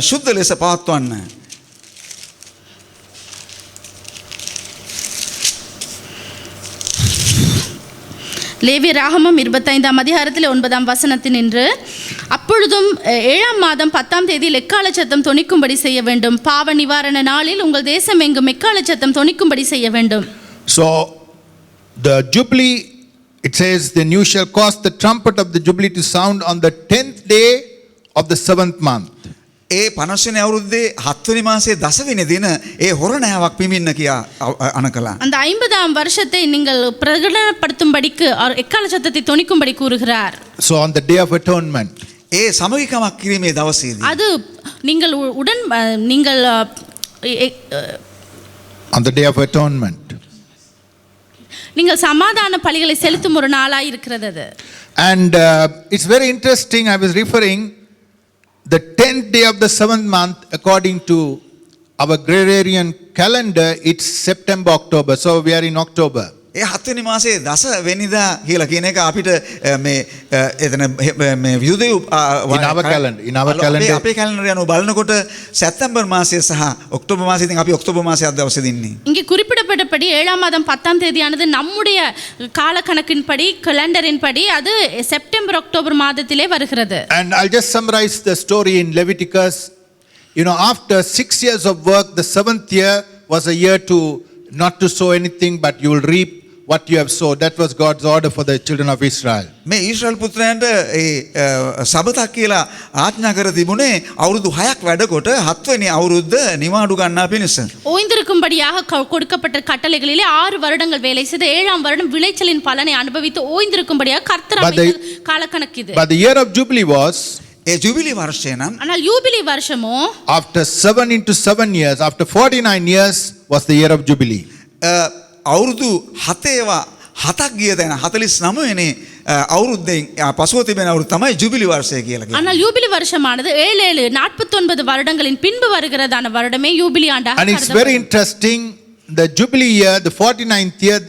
ශුද්ධ ලෙස පවත්වන්න. லேவிய ராகமம் 25ஆம் அதிகாரத்தில் 9ஆம் வசனத்தினின்று, அப்பொழுதும் 7ஆம் மாதம் 10ஆம் தேதியில் எக்கால சத்தம் தொனிக்கும்படி செய்ய வேண்டும். பாவ நிவாரண நாளில் உங்கள் தேசம் எங்கும் எக்கால சத்தம் தொனிக்கும்படி செய்ய வேண்டும். So the Jubilee, it says, then you shall cause the trumpet of the Jubilee to sound on the 10th day of the 7th month. ඒ 50 වෙනි අවුරුද්දේ 7 වෙනි මාසයේ 10 වෙනි දින ඒ හොරණෑවක් පිඹින්න කියා අනකලා. அந்த 50ஆம் வருஷத்தை நீங்கள் பிரகடனப்படுத்தும்படிக்கு எக்கால சத்தத்தை தொனிக்கும்படி கூறுகிறார். So on the day of atonement. ඒ සමගිකමක් කිරීමේ දවසේදී. அது நீங்கள் நீங்கள் On the day of atonement. நீங்கள் சமாதான பலிகளை செலுத்தும் ஒரு நாளாய் இருக்கிறது அது. And it's very interesting, I was referring, the 10th day of the 7th month, according to our Gregorian calendar, it's September, October. So we are in October. ඒ 7 වෙනි මාසයේ 10 වෙනිදා කියලා කියන එක අපිට මේ එතන මේ යුදෙව් In our calendar. අපේ කැලෙන්ඩර් යන බලනකොට සැප්තැම්බර් මාසයේ සහ ඔක්තෝබර් මාසයේ ඉතින් අපි ඔක්තෝබර් මාසයේ දවසේ දින්නේ. இங்கே குறிப்பிடப்பட்டபடி 7ஆம் மாதம் 10ஆம் தேதியானது நம்முடைய கால கணக்கின்படி கலண்டரின்படி அது செப்டம்பர் அக்டோபர் மாதத்திலே வருகிறது. And I'll just summarize the story in Leviticus. You know, after 6 years of work, the 7th year was a year to not to sow anything, but you will reap what you have sowed. That was God's order for the children of Israel. මේ ඊශ්‍රායල් පුත්‍රයන්ට ඒ සබතක් කියලා ආඥා කර තිබුණේ අවුරුදු 6ක් වැඩකොට 7 වෙනි අවුරුද්ද නිවාඩු ගන්නා පිණිස. ஓய்ந்திருக்கும்படியாக கொடுக்கப்பட்ட கட்டளைகளிலே 6 வருடங்கள் வேலை செய்து 7ஆம் வருடம் விளைச்சலின் பலனை அனுபவித்து ஓய்ந்திருக்கும்படியாக கர்த்தர் அமைத்த காலக்கணக்கு இது. But the year of Jubilee was, ඒ ජුබිලි වර්ෂය නම් ஆனால் யூபிலி வருஷமோ after 7 into 7 years, after 49 years was the year of Jubilee. අවුරුදු 7ක් ගිය තැන 49 වෙනි අවුරුද්දෙන් පසුව තිබෙන අවුරුද්ද තමයි ජුබිලි වර්ෂය කියලා කියන්නේ. ஆனால் யூபிலி வருஷமானது 49 வருடங்களின் பின்பு வருகிறதான வருடமே யூபிலி ஆண்டாக And it's very interesting, the Jubilee year, the 49th year,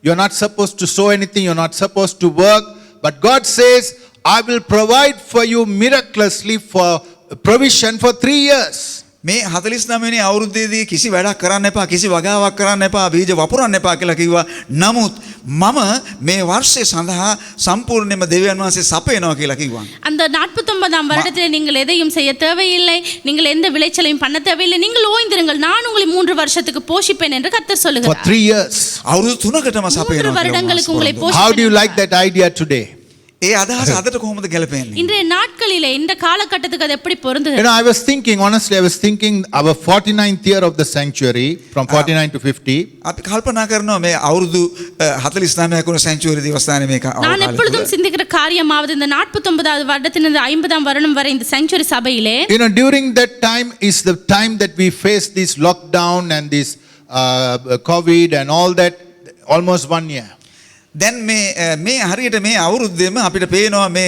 you're not supposed to sow anything, you're not supposed to work, but God says, I will provide for you miraculously for provision for 3 years. මේ 49 වෙනි අවුරුද්දේදී කිසි වැඩක් කරන්න එපා, කිසි වගාවක් කරන්න එපා, බීජ වපුරන්න එපා කියලා කිව්වා. නමුත් මම මේ වර්ෂය සඳහා සම්පූර්ණයෙන්ම දෙවියන් වහන්සේ සපයනවා කියලා කිව්වා. அந்த 49ஆம் வருடத்தில் நீங்கள் எதையும் செய்ய தேவையில்லை, நீங்கள் எந்த விளைச்சலையும் பண்ண தேவையில்லை, நீங்கள் ஓய்ந்திருங்கள், நான் உங்களை 3 வருஷத்துக்கு போஷிப்பேன் என்று கர்த்தர் For சொல்லுகிறார். 3 years. අවුරුදු 3කටම 3 සපයනවා. வருடங்களுக்கு உங்களை How do you போஷிப்பேன். like that idea today? ඒ අදහස අදට කොහොමද ගැලපෙන්නේ? இன்றைய நாட்களிலே இந்த காலகட்டத்துக்கு அது எப்படி You பொருந்துகிறது? know, I was thinking, honestly, I was thinking our 49th year of the sanctuary, from 49 to 50, අපි කල්පනා කරනවා මේ අවුරුදු 49ක් වුණ සෙන්චුරි දිවස්ථානයේ මේක நான் எப்பொழுதும் சிந்திக்கிற காரியமாவது இந்த 49வது வருடத்திலிருந்து 50ஆம் வருடம் வரை இந்த செஞ்சுரி சபையிலே you know, during that time is the time that we face this lockdown and this COVID and all that, almost 1 year. දැන් මේ හරියට මේ අවුරුද්දෙම අපිට පේනවා මේ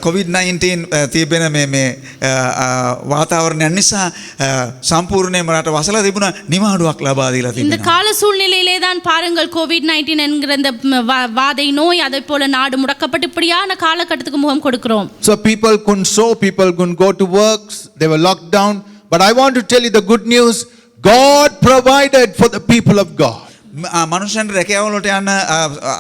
COVID-19 තිබෙන මේ වාතාවරණය නිසා සම්පූර්ණයෙන්ම රට වසලා තිබුණා, නිවාඩුවක් ලබා දීලා இந்த තිබෙනවා. கால சூழ்நிலையிலே தான் பாருங்கள் கோவிட்-19 என்கிற இந்த வாதை நோய் அதை போல நாடு முடக்கப்பட்டு இப்படியான காலகட்டத்துக்கு முகம் கொடுக்கிறோம். So people couldn't sow, people couldn't go to work, they were locked down. But I want to tell you the good news, God provided for the people of God. මනුෂ්‍යයන්ට රැකියාවලට යන්න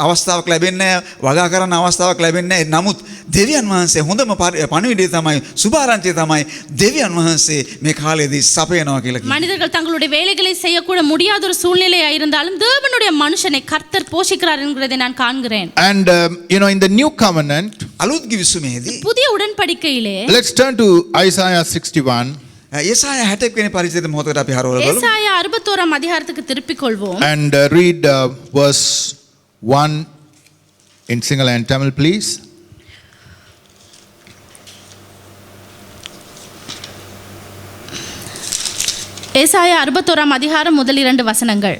අවස්ථාවක් ලැබෙන්නේ නැහැ, වගා කරන්න අවස්ථාවක් ලැබෙන්නේ නැහැ. නමුත් දෙවියන් වහන්සේ හොඳම පණිවිඩය තමයි, සුභාරංචිය තමයි දෙවියන් වහන්සේ මේ කාලයේදී සපයනවා කියලා කියනවා. மனிதர்கள் தங்களுடைய வேலைகளை செய்யக்கூட முடியாத ஒரு சூழ்நிலையா இருந்தாலும் தேவனுடைய மனுஷனை கர்த்தர் போஷிக்கிறார் என்கிறதை நான் காண்கிறேன். And you know, in the new covenant, අලුත් ගිවිසුමේදී புதிய உடன்படிக்கையிலே let's turn to Isaiah 61. යෙසායා 60 වෙනි පරිච්ඡේදය මොහොතකට අපි හරවලා බලමු. ஏசாயா 61ஆம் அதிகாரத்துக்கு திருப்பிக் கொள்வோம். And read verse 1 in Sinhala and Tamil, please. ஏசாயா 61ஆம் அதிகாரம் முதல் 2 வசனங்கள்.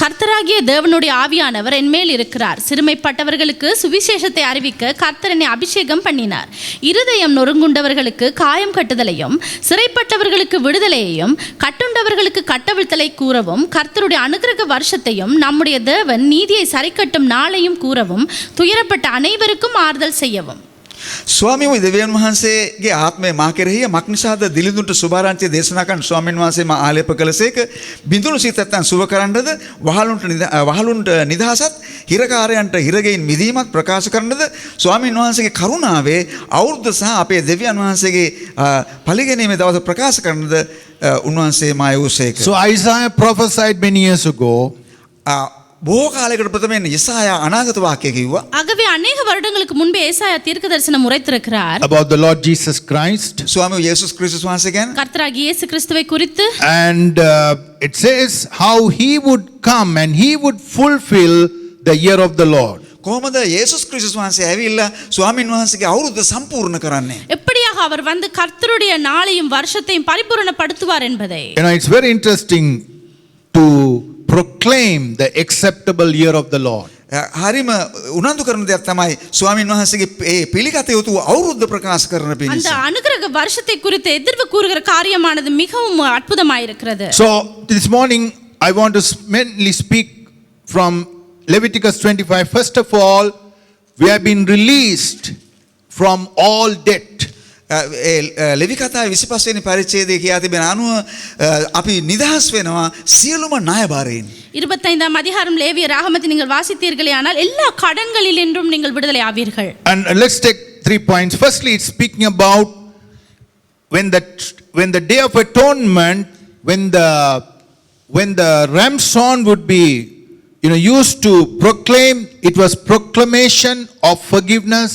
கர்த்தராகிய தேவனுடைய ஆவியானவர் என்மேல் இருக்கிறார், சிறுமைப்பட்டவர்களுக்கு சுவிசேஷத்தை அறிவிக்க கர்த்தர் என்னை அபிஷேகம் பண்ணினார். இருதயம் நொறுங்குண்டவர்களுக்கு காயம் கட்டுதலையும், சிறைப்பட்டவர்களுக்கு விடுதலையையும், கட்டுண்டவர்களுக்கு கட்டவிழ்த்தலை கூறவும், கர்த்தருடைய அனுக்கிரக வருஷத்தையும் நம்முடைய தேவன் நீதியை சரிக்கட்டும் நாளையும் கூறவும், துயரப்பட்ட அனைவருக்கும் ஆறுதல் செய்யவும். ස්වාමීන් දෙවියන් වහන්සේගේ ආත්මය මා කෙරෙහි මක් නිසාද දිලිඳුන්ට සුභාරංචිය දේශනා කරන ස්වාමීන් වහන්සේ මා ආලේප කළසේක, බිඳුණු සිතයන් සුව කරන්නද, වහලුන්ට නිදහසත්, හිරකාරයන්ට හිරගෙයින් මිදීමක් ප්‍රකාශ කරන්නද, ස්වාමීන් වහන්සේගේ කරුණාවේ අවුරුද්ද සහ අපේ දෙවියන් වහන්සේගේ පරිගැනීමේ දවස ප්‍රකාශ කරන්නද උන්වහන්සේ මා යොසේක. So Isaiah prophesied many years ago. බොහෝ කාලයකට ප්‍රථමයෙන් යෙසායා අනාගත වාක්‍ය කිව්වා. ஆகவே அநேக வருடங்களுக்கு முன்பே ஏசாயா தீர்க்க தரிசனம் உரைத்திருக்கிறார் About the Lord Jesus Christ. ස්වාමී යේසුස් ක්‍රිස්තුස් වහන්සේ ගැන. கர்த்தராகிய இயேசு கிறிஸ்துவை குறித்து And it says how he would come and he would fulfill the year of the Lord. කොහොමද යේසුස් ක්‍රිස්තුස් වහන්සේ ඇවිල්ලා ස්වාමීන් වහන්සේගේ අවුරුද්ද සම්පූර්ණ කරන්නේ? எப்படியாக அவர் வந்து கர்த்தருடைய நாளையும் வருஷத்தையும் பரிபூரணப்படுத்துவார் என்பதை. You know, it's very interesting to proclaim the acceptable year of the Lord. හරිම උනන්දු කරන දෙයක් තමයි ස්වාමීන් වහන්සේගේ ඒ පිළිගත යුතු අවුරුද්ද ප්‍රකාශ කරන அந்த පිණිස. அனுக்கிரக வருஷத்தை குறித்து எதிர்வு கூறுகிற காரியமானது மிகவும் அற்புதமாயிருக்கிறது. So this morning I want to mainly speak from Leviticus 25. First of all, we have been released from all debt. ලෙවි කතාවේ 25 වෙනි පරිච්ඡේදයේ කියා තිබෙන අනුව අපි නිදහස් වෙනවා සියලුම ණයබාරයෙන්. 25ஆம் அதிகாரம் லேவிய ராகமத்தை நீங்கள் வாசித்தீர்களே ஆனால் எல்லா கடன்களிலின்றும் நீங்கள் விடுதலை ஆவீர்கள். And let's take 3 points. Firstly, it's speaking about when the day of atonement, when the ramson would be used to proclaim, it was proclamation of forgiveness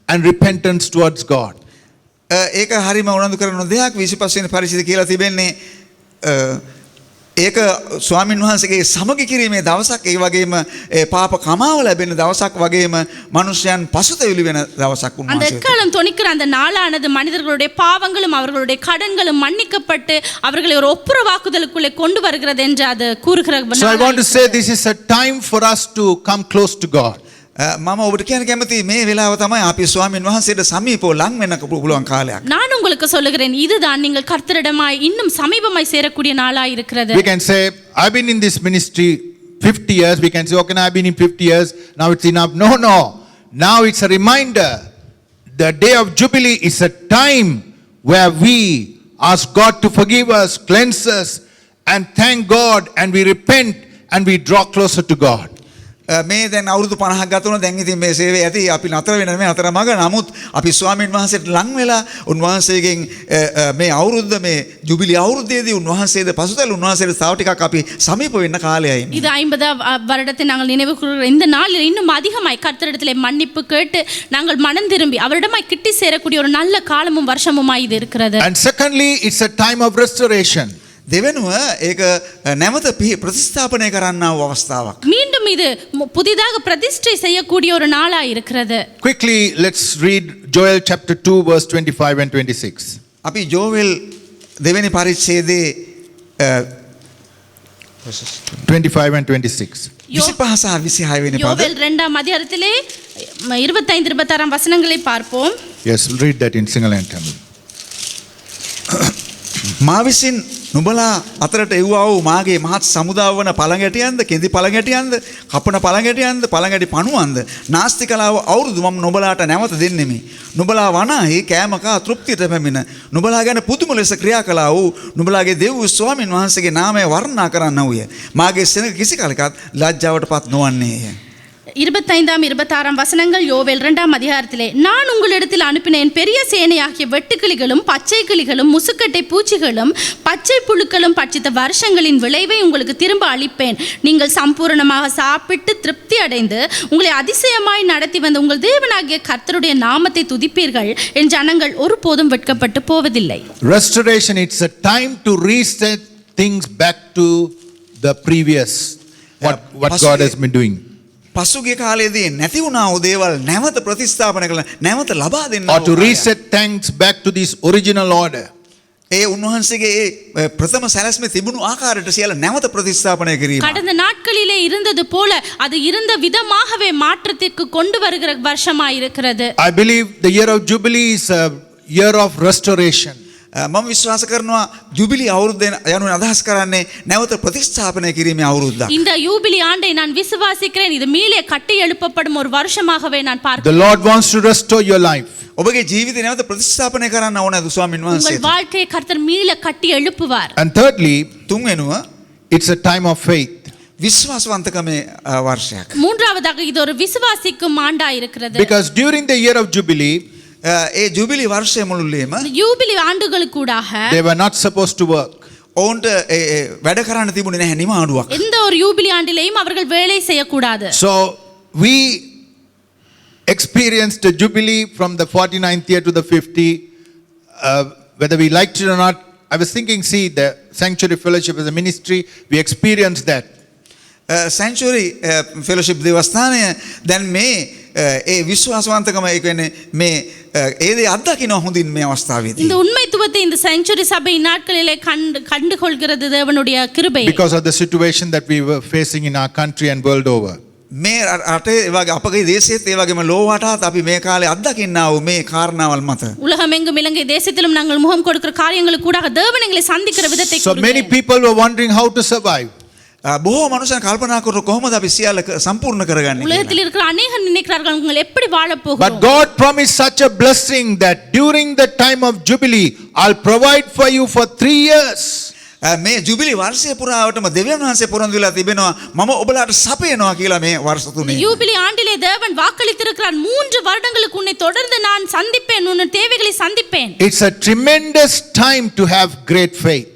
and repentance towards God. ඒක හරිම උනන්දු කරන දෙයක් 25 වෙනි පරිච්ඡේදය කියලා තිබෙන්නේ ඒක ස්වාමින් වහන්සේගේ සමගි කිරීමේ දවසක්, ඒ වගේම පාප කමාව ලැබෙන දවසක්, වගේම මනුෂ්‍යයන් පසුතැවිලි වෙන දවසක් அந்த උන්වහන්සේ. எக்காலம் தொனிக்கிற அந்த நாளானது மனிதர்களுடைய பாவங்களும் அவர்களுடைய கடன்களும் மன்னிக்கப்பட்டு அவர்களை ஒரு ஒப்புரவாக்குதலுக்குள்ளே கொண்டு வருகிறது என்று அது கூறுகிற So I want to say this is a time for us to come close to God. මම ඔබට කියන්න කැමති මේ වෙලාව තමයි අපි ස්වාමින් වහන්සේට සමීපව ලං වෙන්න පුළුවන් කාලයක්. நான் உங்களுக்கு சொல்லுகிறேன், இதுதான் நீங்கள் கர்த்தரிடமாய் இன்னும் சமீபமாய் சேரக்கூடிய நாளாய் இருக்கிறது. We can say, I've been in this ministry 50 years. We can say, okay, I've been in 50 years. Now it's enough. No. Now it's a reminder. The day of Jubilee is a time where we ask God to forgive us, cleanse us, and thank God, and we repent, and we draw closer to God. මේ දැන් අවුරුදු 50ක් ගත වුණා. දැන් ඉතින් මේ සේවය ඇති අපි නතර වෙන මේ අතරමඟ. නමුත් අපි ස්වාමීන් වහන්සේට ලං වෙලා උන්වහන්සේගෙන් මේ අවුරුද්ද මේ ජුබිලි අවුරුද්දේදී උන්වහන්සේද පසුතැවිලි උන්වහන්සේට තව ටිකක් අපි සමීප වෙන්න කාලයයි. இது 50 வருடத்தை நாங்கள் நினைவு கூறுகிற இந்த நாளில் இன்னும் அதிகமாய் கர்த்தரிடத்திலே மன்னிப்பு கேட்டு நாங்கள் மனம் திரும்பி அவரிடமாய் கிட்டி சேரக்கூடிய ஒரு நல்ல காலமும் வருஷமுமாய் இது இருக்கிறது. And secondly, it's a time of restoration. දෙවෙනුව ඒක නැවත ප්‍රතිස්ථාපනය කරන්නා වූ අවස්ථාවක්. மீண்டும் இது புதிதாக பிரதிஷ்டை செய்யக்கூடிய ஒரு நாளாய் இருக்கிறது. Quickly, let's read Joel chapter 2, verse 25 and 26. අපි ජෝවෙල් දෙවෙනි පරිච්ඡේදයේ 25 and 26. 25 සහ 26 වෙනි පද. யோவேல் 2ஆம் அதிகாரத்திலே 25 26 வசனங்களை பார்ப்போம். Yes, read that in Sinhala and Tamil. මා විසින් නුඹලා අතරට එව්වා වූ මාගේ මහත් සමුදාව වන පළඟැටියන්ද, කෙඳි පළඟැටියන්ද, කපන පළඟැටියන්ද, පළඟැටි පණුවන්ද නාස්ති කළා වූ අවුරුදු මම නුඹලාට නැවත දෙන්නෙමි. නුඹලා වනාහි කෑම කා තෘප්තියට පැමිණ නුඹලා ගැන පුදුම ලෙස ක්‍රියා කළා වූ නුඹලාගේ දෙව් ස්වාමීන් වහන්සේගේ නාමය වර්ණනා කරන්න වූය. මාගේ සෙනඟ කිසි කලකත් ලැජ්ජාවටපත් නොවන්නේය. 25ஆம் 26ஆம் வசனங்கள் யோவேல் 2ஆம் அதிகாரத்திலே, நான் உங்களிடத்தில் அனுப்பினேன் பெரிய சேனையாகிய வெட்டுக்கிளிகளும் பச்சை கிளிகளும் முசுக்கட்டை பூச்சிகளும் பச்சை புழுக்களும் பட்சித்த வருஷங்களின் விளைவை உங்களுக்கு திரும்ப அளிப்பேன். நீங்கள் சம்பூரணமாக சாப்பிட்டு திருப்தி அடைந்து உங்களை அதிசயமாய் நடத்தி வந்த உங்கள் தேவனாகிய கர்த்தருடைய நாமத்தை துதிப்பீர்கள். என் ஜனங்கள் ஒருபோதும் வெட்கப்பட்டு போவதில்லை. Restoration, it's a time to reset things back to the previous, what God has been doing. පසුගිය කාලයේදී නැති වුණා වූ දේවල් නැවත ප්‍රතිස්ථාපන කළ නැවත ලබා දෙන්න Or to reset things back to this original order. ඒ උන්වහන්සේගේ ඒ ප්‍රථම සැලැස්මේ තිබුණු ආකාරයට සියල්ල නැවත ප්‍රතිස්ථාපනය කිරීම. கடந்த நாட்களிலே இருந்தது போல அது இருந்த விதமாகவே மாற்றத்திற்கு கொண்டு வருகிற வருஷமாய் இருக்கிறது. I believe the year of Jubilee is a year of restoration. මම විශ්වාස කරනවා ජුබිලි අවුරුද්ද යනුවෙන් අදහස් කරන්නේ නැවත ප්‍රතිස්ථාපනය කිරීමේ අවුරුද්දක්. இந்த யூபிலி ஆண்டை நான் விசுவாசிக்கிறேன். இது மீளே கட்டி எழுப்பப்படும் ஒரு வருஷமாகவே நான் The பார்க்கிறேன். Lord wants to restore your life. ඔබගේ ජීවිතය නැවත ප්‍රතිස්ථාපනය කරන්න ඕනද ස්වාමීන් உங்கள் වහන්සේ? வாழ்க்கையை கர்த்தர் மீள கட்டி எழுப்புவார். And thirdly, තුන්වෙනුව it's a time of faith. විශ්වාසවන්තකමේ වර්ෂයක්. மூன்றாவதாக இது ஒரு விசுவாசிக்கும் ஆண்டா இருக்கிறது. Because during the year of Jubilee, ඒ ජුබිලි වර්ෂය මුළුල්ලේම இந்த யூபிலி ஆண்டுகளுக்கூடாக they were not supposed to work. ඔවුන්ට වැඩ කරන්න තිබුණේ නැහැ නිමාඩුවක්. எந்த ஒரு யூபிலி ஆண்டிலேயும் அவர்கள் வேலை செய்யக்கூடாது. So we experienced a Jubilee from the 49th year to the 50. Whether we liked it or not, I was thinking, see, the Sanctuary Fellowship as a ministry, we experienced that. සැන්චුරි ෆෙලොෂිප් දේවස්ථානය දැන් මේ ඒ විශ්වාසවන්තකම ඒ කියන්නේ මේ ඒ දේ අත්දකින්න හොඳින් මේ අවස්ථාවේදී. இந்த உண்மைத்துவத்தை இந்த செஞ்சுரி சபை நாட்களிலே கண்டு கொள்கிறது தேவனுடைய கிருபை. Because of the situation that we were facing in our country and world over. මේ රටේ ඒ වගේ අපගේ දේශයේත් ඒ වගේම ලෝවාටත් අපි මේ කාලේ අත්දකින්නා වූ මේ කාරණාවල් මත. உலகமெங்கும் இலங்கை தேசத்திலும் நாங்கள் முகம் கொடுக்கிற காரியங்களுக்கு கூட தேவன் எங்களை சந்திக்கிற விதத்தை So many people were wondering how to survive. බොහෝ මනුෂ්‍යයන් කල්පනා කරන කොහොමද අපි සියල්ල සම්පූර්ණ කරගන්නේ කියලා. உலகத்தில் இருக்கிற அநேகர் நினைக்கிறார்கள் உங்கள் எப்படி வாழ But போகிறோம். God promised such a blessing that during the time of Jubilee, I'll provide for you for 3 years. මේ ජුබිලි වර්ෂය පුරාවටම දෙවියන් වහන්සේ පොරොන්දු වෙලා තිබෙනවා මම ඔබලාට සපයනවා කියලා මේ වර්ෂ තුනේ. யூபிலி ஆண்டிலே தேவன் வாக்களித்திருக்கிறார் 3 வருடங்களுக்கு உன்னை தொடர்ந்து நான் சந்திப்பேன், உன் தேவைகளை சந்திப்பேன். It's a tremendous time to have great faith.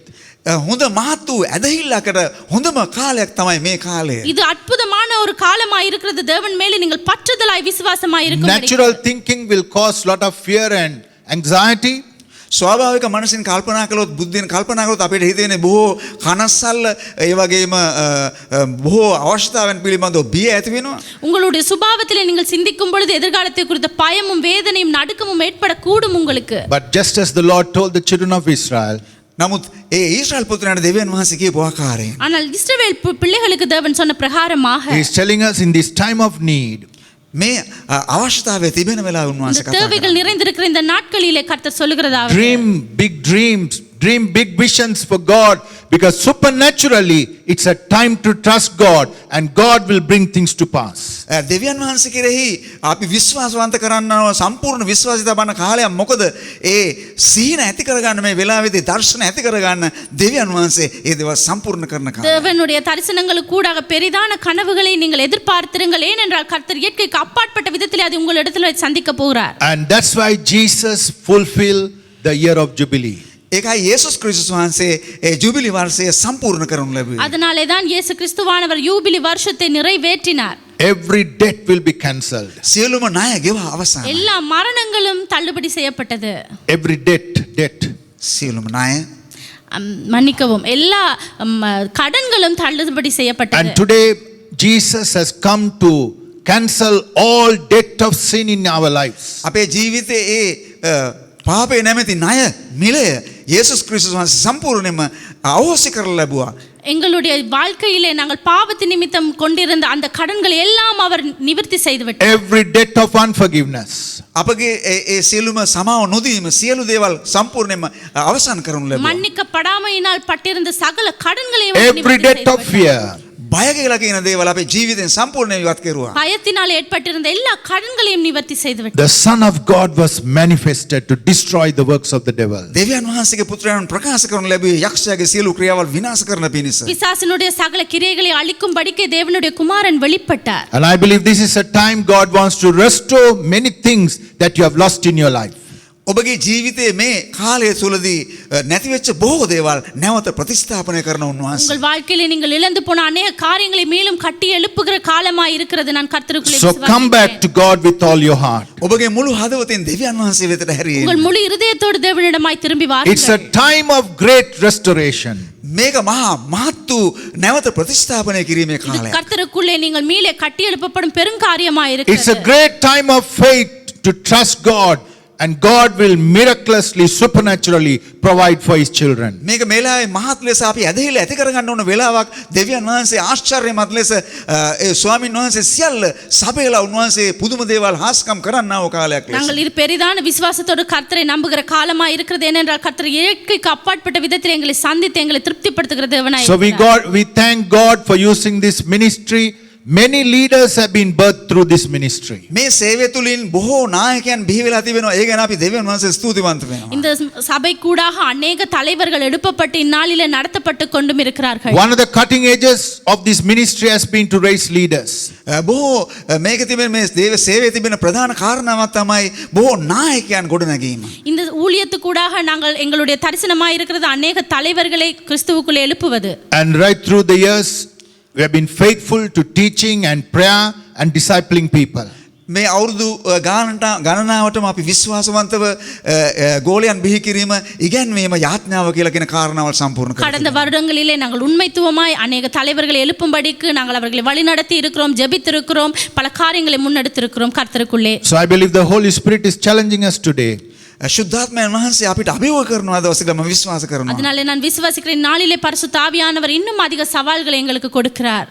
හොඳ මහත් වූ ඇදහිල්ලකට හොඳම කාලයක් තමයි මේ කාලය. இது அற்புதமான ஒரு காலமாய் இருக்கிறது. தேவன் மேலே நீங்கள் பற்றுதலாய் விசுவாசமாய் இருக்க Natural thinking will cause lot of fear and anxiety. ස්වාභාවික මනසින් කල්පනා කළොත් බුද්ධියෙන් කල්පනා කළොත් අපිට හිතෙන්නේ බොහෝ කනස්සල්ල ඒ වගේම බොහෝ අවශ්‍යතාවන් පිළිබඳව බිය ඇති වෙනවා. உங்களுடைய சுபாவத்திலே நீங்கள் சிந்திக்கும் பொழுது எதிர்காலத்தை குறித்த பயமும் வேதனையும் நடுக்கமும் ஏற்படக்கூடும் உங்களுக்கு. But just as the Lord told the children of Israel, නමුත් ඒ ඊශ්‍රායල් පුත්‍රයන්ට දෙවියන් වහන්සේ කියපු ආකාරයෙන් ஆனால் இஸ்ரவேல் பிள்ளைகளுக்கு தேவன் சொன்ன பிரகாரமாக He is telling us in this time of need, මේ අවශ්‍යතාවය තිබෙන වෙලාව இந்த උන්වහන්සේ කතා தேவைகள் நிறைந்திருக்கிற இந்த நாட்களிலே கர்த்தர் சொல்லுகிறதாவது dream big dreams, dream big visions for God, because supernaturally it's a time to trust God and God will bring things to pass. දෙවියන් වහන්සේ කෙරෙහි අපි විශ්වාසවන්ත කරන්නව සම්පූර්ණ විශ්වාසය තබන කාලයක්. මොකද ඒ සීන ඇති කරගන්න මේ වෙලාවේදී දර්ශන ඇති කරගන්න දෙවියන් වහන්සේ ඒ දේවල් සම්පූර්ණ කරන කාලය. தேவனுடைய தரிசனங்களுக்கு கூடாக பெரிதான கனவுகளை நீங்கள் எதிர்பார்த்திருங்கள். ஏனென்றால் கர்த்தர் இயற்கைக்கு அப்பாற்பட்ட விதத்திலே அது உங்களிடத்தில் சந்திக்க போகிறார். And that's why Jesus fulfilled the year of Jubilee. ඒකයි යේසුස් ක්‍රිස්තුස් වහන්සේ ඒ ජුබිලි වර්ෂය සම්පූර්ණ කරනු ලැබුවේ. அதனாலே தான் இயேசு கிறிஸ்துவானவர் யூபிலி வருஷத்தை நிறைவேற்றினார். Every debt will be cancelled. සියලුම ණය ගෙව අවසන්. எல்லா மரணங்களும் தள்ளுபடி செய்யப்பட்டது. Every debt. සියලුම ණය மன்னிக்கவும் எல்லா கடன்களும் தள்ளுபடி And செய்யப்பட்டது. today Jesus has come to cancel all debt of sin in our lives. අපේ ජීවිතයේ ඒ පාපේ නැමැති ණය මිලය යේසුස් ක්‍රිස්තුස් වහන්සේ සම්පූර්ණයෙන්ම අවශ්‍ය කරලා ලැබුවා. எங்களுடைய வாழ்க்கையிலே நாங்கள் பாவத்து நிமித்தம் கொண்டிருந்த அந்த கடன்களை எல்லாம் அவர் நிவர்த்தி செய்து விட்டார். Every debt of unforgiveness. අපගේ ඒ සියලුම සමාව නොදීම සියලු දේවල් සම්පූර්ණයෙන්ම අවසන් කරනු ලැබුවා. மன்னிக்கப்படாமையினால் பட்டிருந்த சகல கடன்களையும் Every debt of fear. බය කියලා කියන දේවල් අපේ ජීවිතෙන් සම්පූර්ණයෙන් ඉවත් කෙරුවා. பயத்தினால் ஏற்பட்டிருந்த எல்லா கடன்களையும் நிவர்த்தி செய்து விட்டார். The Son of God was manifested to destroy the works of the devil. දෙවියන් වහන්සේගේ පුත්‍රයන් ප්‍රකාශ කරනු ලැබුවේ යක්ෂයාගේ සියලු ක්‍රියාවල් විනාශ කරන පිණිස. பிசாசினுடைய சகல கிரியைகளை அழிக்கும்படிக்கு தேவனுடைய குமாரன் வெளிப்பட்டார். And I believe this is a time God wants to restore many things that you have lost in your life. ඔබගේ ජීවිතයේ මේ කාලය තුලදී නැතිවෙච්ච බොහෝ දේවල් නැවත ප්‍රතිස්ථාපනය කරන උන්වහන්සේ. உங்கள் வாழ்க்கையிலே நீங்கள் இழந்து போன अनेक காரியங்களை மேலும் கட்டி எழுப்புகிற காலமாய் இருக்கிறது. நான் கர்த்தருக்குள்ளே So come back to God with all your heart. ඔබගේ මුළු හදවතින් දෙවියන් වහන්සේ වෙතට හැරී உங்கள் முழு இருதயத்தோடு தேவனிடமாய் திரும்பி It's a வாருங்கள். time of great restoration. මේක මහා මහත් වූ නැවත ප්‍රතිස්ථාපනය කිරීමේ இது කාලයක්. கர்த்தருக்குள்ளே நீங்கள் மீளே கட்டி எழுப்பப்படும் பெருங்காரியமாய் It's a இருக்கிறது. great time of faith to trust God, and God will miraculously, supernaturally provide for His children. මේක මේලාවේ මහත් ලෙස අපි ඇදහිලා ඇති කරගන්න ඕන වෙලාවක්. දෙවියන් වහන්සේ ආශ්චර්යමත් ලෙස ඒ ස්වාමීන් වහන්සේ සියල්ල සබේලා උන්වහන්සේ පුදුම දේවල් හාස්කම් කරන්නා වූ කාලයක් ලෙස. நாங்கள் இது பெரிதான விசுவாசத்தோடு கர்த்தரை நம்புகிற காலமாய் இருக்கிறது. ஏனென்றால் கர்த்தர் இயற்கைக்கு அப்பாற்பட்ட விதத்தில் எங்களை சந்தித்து எங்களை திருப்திப்படுத்துகிற தேவனாய் So இருக்கிறார். we thank God for using this ministry. Many leaders have been birthed through this ministry. මේ සේවය තුලින් බොහෝ නායකයන් බිහි වෙලා තිබෙනවා. ඒ ගැන අපි දෙවියන් වහන්සේ ස්තුතිවන්ත වෙනවා. இந்த சபை கூடாக அநேக தலைவர்கள் எடுக்கப்பட்டு இந்நாளிலே நடத்தப்பட்டு கொண்டும் இருக்கிறார்கள். One of the cutting edges of this ministry has been to raise leaders. බොහෝ මේක තිබෙන මේ දේව සේවයේ තිබෙන ප්‍රධාන කාරණාවක් තමයි බොහෝ නායකයන් ගොඩනැගීම. இந்த ஊழியத்துக்கூடாக நாங்கள் எங்களுடைய தரிசனமாய் இருக்கிறது அநேக தலைவர்களை கிறிஸ்துவுக்குள்ளே எழுப்புவது. And right through the years, we have been faithful to teaching and prayer and discipling people. මේ අවුරුදු ගණනාවටම අපි විශ්වාසවන්තව ගෝලයන් බිහි කිරීම ඉගැන්වීම යාඥාව කියලා කියන කාරණාවල් සම්පූර්ණ කරලා கடந்த வருடங்களிலே நாங்கள் உண்மைத்துவமாய் அநேக தலைவர்களை எழுப்பும்படிக்கு நாங்கள் அவர்களை வழிநடத்தி இருக்கிறோம், ஜெபித்திருக்கிறோம், பல காரியங்களை முன்னெடுத்திருக்கிறோம் கர்த்தருக்குள்ளே. So I believe the Holy Spirit is challenging us today. ශුද්ධාත්මයන් වහන්සේ අපිට අභියෝග කරනවා දවසක මම විශ්වාස කරනවා. அதனாலே நான் விசுவாசிக்கிறேன் நாளிலே பரிசுத்த ஆவியானவர் இன்னும் அதிக சவால்களை எங்களுக்கு கொடுக்கிறார்.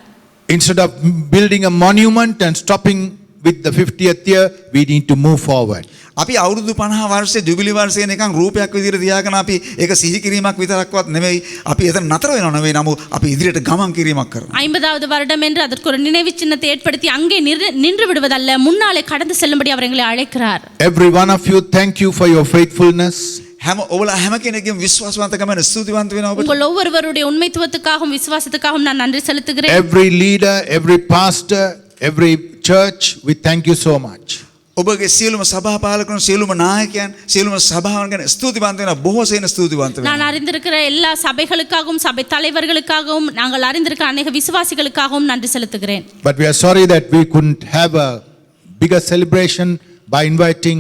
Instead of building a monument and stopping with the 50th year, we need to move forward. අපි අවුරුදු 50 වර්ෂයේ ජුබිලි වර්ෂයේ නිකන් රූපයක් විදිහට තියාගෙන අපි ඒක සිහි කිරීමක් විතරක්වත් නෙමෙයි අපි එතන නතර වෙනව නෙවෙයි නමුත් අපි ඉදිරියට ගමන් කිරීමක් කරනවා. 50வது வருடம் என்று அதற்கு ஒரு நினைவு சின்னத்தை ஏற்படுத்தி அங்கே நின்று விடுவதல்ல, முன்னாலே கடந்து செல்லும்படி அவர் எங்களை அழைக்கிறார். Every one of you, thank you for your faithfulness. ඔබලා හැම කෙනෙක්ගේම විශ්වාසවන්තකම ස්තුතිවන්ත වෙනවා ඔබට. உங்கள் ஒவ்வொருவருடைய உண்மைத்துவத்துக்காகவும் விசுவாசத்துக்காகவும் நான் நன்றி செலுத்துகிறேன். Every leader, every pastor, every church, we thank you so much. ඔබගේ සියලුම සභාපාලකයන් සියලුම නායකයන් සියලුම සභාවන් ගැන ස්තුතිවන්ත වෙනවා. බොහෝ සෙයින් ස්තුතිවන්ත වෙනවා. நான் அறிந்திருக்கிற எல்லா சபைகளுக்காகவும் சபை தலைவர்களுக்காகவும் நாங்கள் அறிந்திருக்கிற அநேக விசுவாசிகளுக்காகவும் நன்றி செலுத்துகிறேன். But we are sorry that we couldn't have a bigger celebration by inviting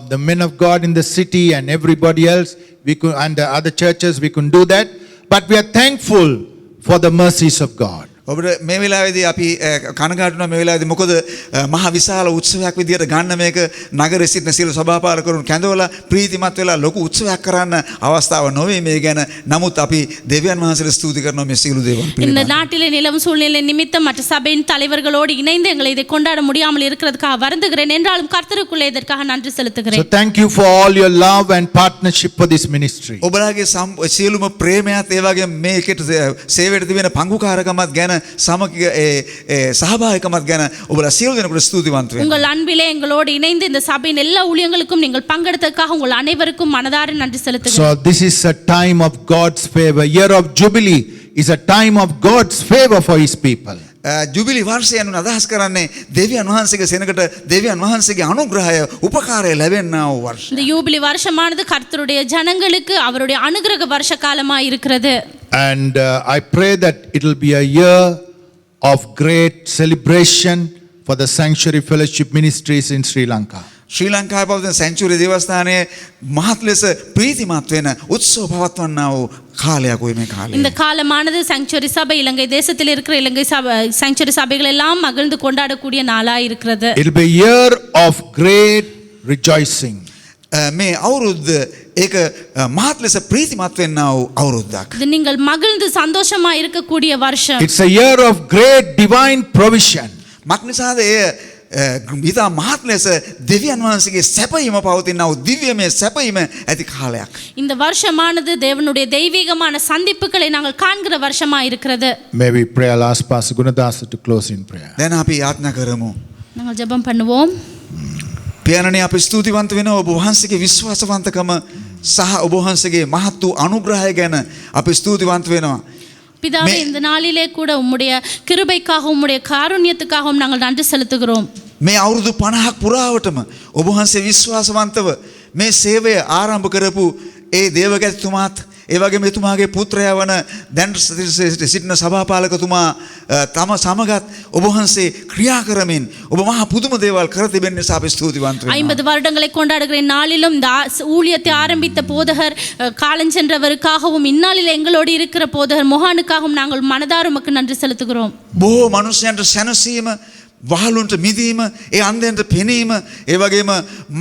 the men of God in the city and everybody else, we could, and the other churches, we couldn't do that. But we are thankful for the mercies of God. ඔබට මේ වෙලාවේදී අපි කනගාටු වෙනවා මේ වෙලාවේදී මොකද මහා විශාල උත්සවයක් විදියට ගන්න මේක නගරයේ සිටින සියලු සභාපාලකරුන් කැඳවලා ප්‍රීතිමත් වෙලා ලොකු උත්සවයක් කරන්න අවස්ථාව නොවේ මේ ගැන. නමුත් අපි දෙවියන් වහන්සේට ස්තුති කරනවා මේ සියලු දේවල් இந்த පිළිබඳව. நாட்டிலே நிலவும் சூழ்நிலை நிமித்தம் மற்ற சபையின் தலைவர்களோடு இணைந்து எங்களை இதை கொண்டாட முடியாமல் இருக்கிறதுக்காக வருந்துகிறேன் என்றாலும் கர்த்தருக்குள்ளே இதற்காக நன்றி So செலுத்துகிறேன். thank you for all your love and partnership for this ministry. ඔබලාගේ සියලුම ප්‍රේමයත් ඒ වගේම මේකට සේවයට තිබෙන පංගුකාරකමත් ගැන සමග සහභාගිකමත් ගැන ඔබලා සියලු දෙනෙකුට ස්තුතිවන්ත වෙනවා. உங்கள் அன்பிலே எங்களோடு இணைந்து இந்த சபையின் எல்லா ஊழியங்களுக்கும் நீங்கள் பங்கெடுத்ததற்காக உங்கள் அனைவருக்கும் மனதார நன்றி செலுத்துகிறேன். So this is a time of God's favor. Year of Jubilee is a time of God's favor for his people. ජුබිලි වර්ෂය යනුවෙන් අදහස් කරන්නේ දෙවියන් වහන්සේගේ සෙනඟට දෙවියන් වහන්සේගේ අනුග්‍රහය උපකාරය ලැබෙනා වූ වර්ෂය. இந்த யூபிலி வருஷமானது கர்த்தருடைய ஜனங்களுக்கு அவருடைய அனுகிரக வருஷ காலமாய் இருக்கிறது. And I pray that it will be a year of great celebration for the Sanctuary Fellowship Ministries in Sri Lanka. ශ්‍රී ලංකාවේ පවතින සෙන්චුරි දේවස්ථානයේ මහත් ලෙස ප්‍රීතිමත් වෙන උත්සව පවත්වන්නා වූ කාලයක් වූ මේ කාලය. இந்த காலமானது சாங்சுவரி சபை இலங்கை தேசத்தில் இருக்கிற இலங்கை சபை சாங்சுவரி சபைகள் எல்லாம் மகிழ்ந்து கொண்டாடக்கூடிய நாளாய் இருக்கிறது. It will be a year of great rejoicing. මේ අවුරුද්ද ඒක මහත් ලෙස ප්‍රීතිමත් වෙන්නා වූ අවුරුද්දක්. இது நீங்கள் மகிழ்ந்து சந்தோஷமா இருக்கக்கூடிய வருஷம். It's a year of great divine provision. මක්නිසාද එය ඉතා මහත් ලෙස දෙවියන් වහන්සේගේ සැපයීම පවතිනා වූ දිව්‍යමය සැපයීම ඇති කාලයක්. இந்த வருஷமானது தேவனுடைய தெய்வீகமான சந்திப்புகளை நாங்கள் காண்கிற வருஷமா இருக்கிறது. May we pray. I'll ask Pastor Gunadasa to close in prayer. දැන් අපි යාඥා කරමු. நாங்கள் ஜெபம் பண்ணுவோம். පියාණනි අපි ස්තුතිවන්ත වෙනවා ඔබ වහන්සේගේ විශ්වාසවන්තකම සහ ඔබ වහන්සේගේ මහත් වූ අනුග්‍රහය ගැන අපි ස්තුතිවන්ත වෙනවා. பிதாவே இந்த நாளிலே கூட உம்முடைய கிருபைக்காகவும் உம்முடைய காருண்யத்துக்காகவும் நாங்கள் நன்றி செலுத்துகிறோம். මේ අවුරුදු 50ක් පුරාවටම ඔබ වහන්සේ විශ්වාසවන්තව මේ සේවය ආරම්භ කරපු ඒ දේවගැතිතුමාත් ඒ වගේම එතුමාගේ පුත්‍රයා වන දැන් සිටින සභාපාලකතුමා තම සමගත් ඔබ වහන්සේ ක්‍රියා කරමින් ඔබ මහා පුදුම දේවල් කර තිබෙන නිසා අපි ස්තුතිවන්ත වෙනවා. 50 வருடங்களை கொண்டாடுகிற நாளிலும் இந்த ஊழியத்தை ஆரம்பித்த போதகர் காலஞ்சென்றவருக்காகவும் இந்நாளில் எங்களோடு இருக்கிற போதகர் மொஹானுக்காகவும் நாங்கள் மனதார உமக்கு நன்றி செலுத்துகிறோம். බොහෝ මනුෂ්‍යයන්ට සැනසීම වහලුන්ට මිදීම ඒ අන්ධයන්ට පෙනීම ඒ වගේම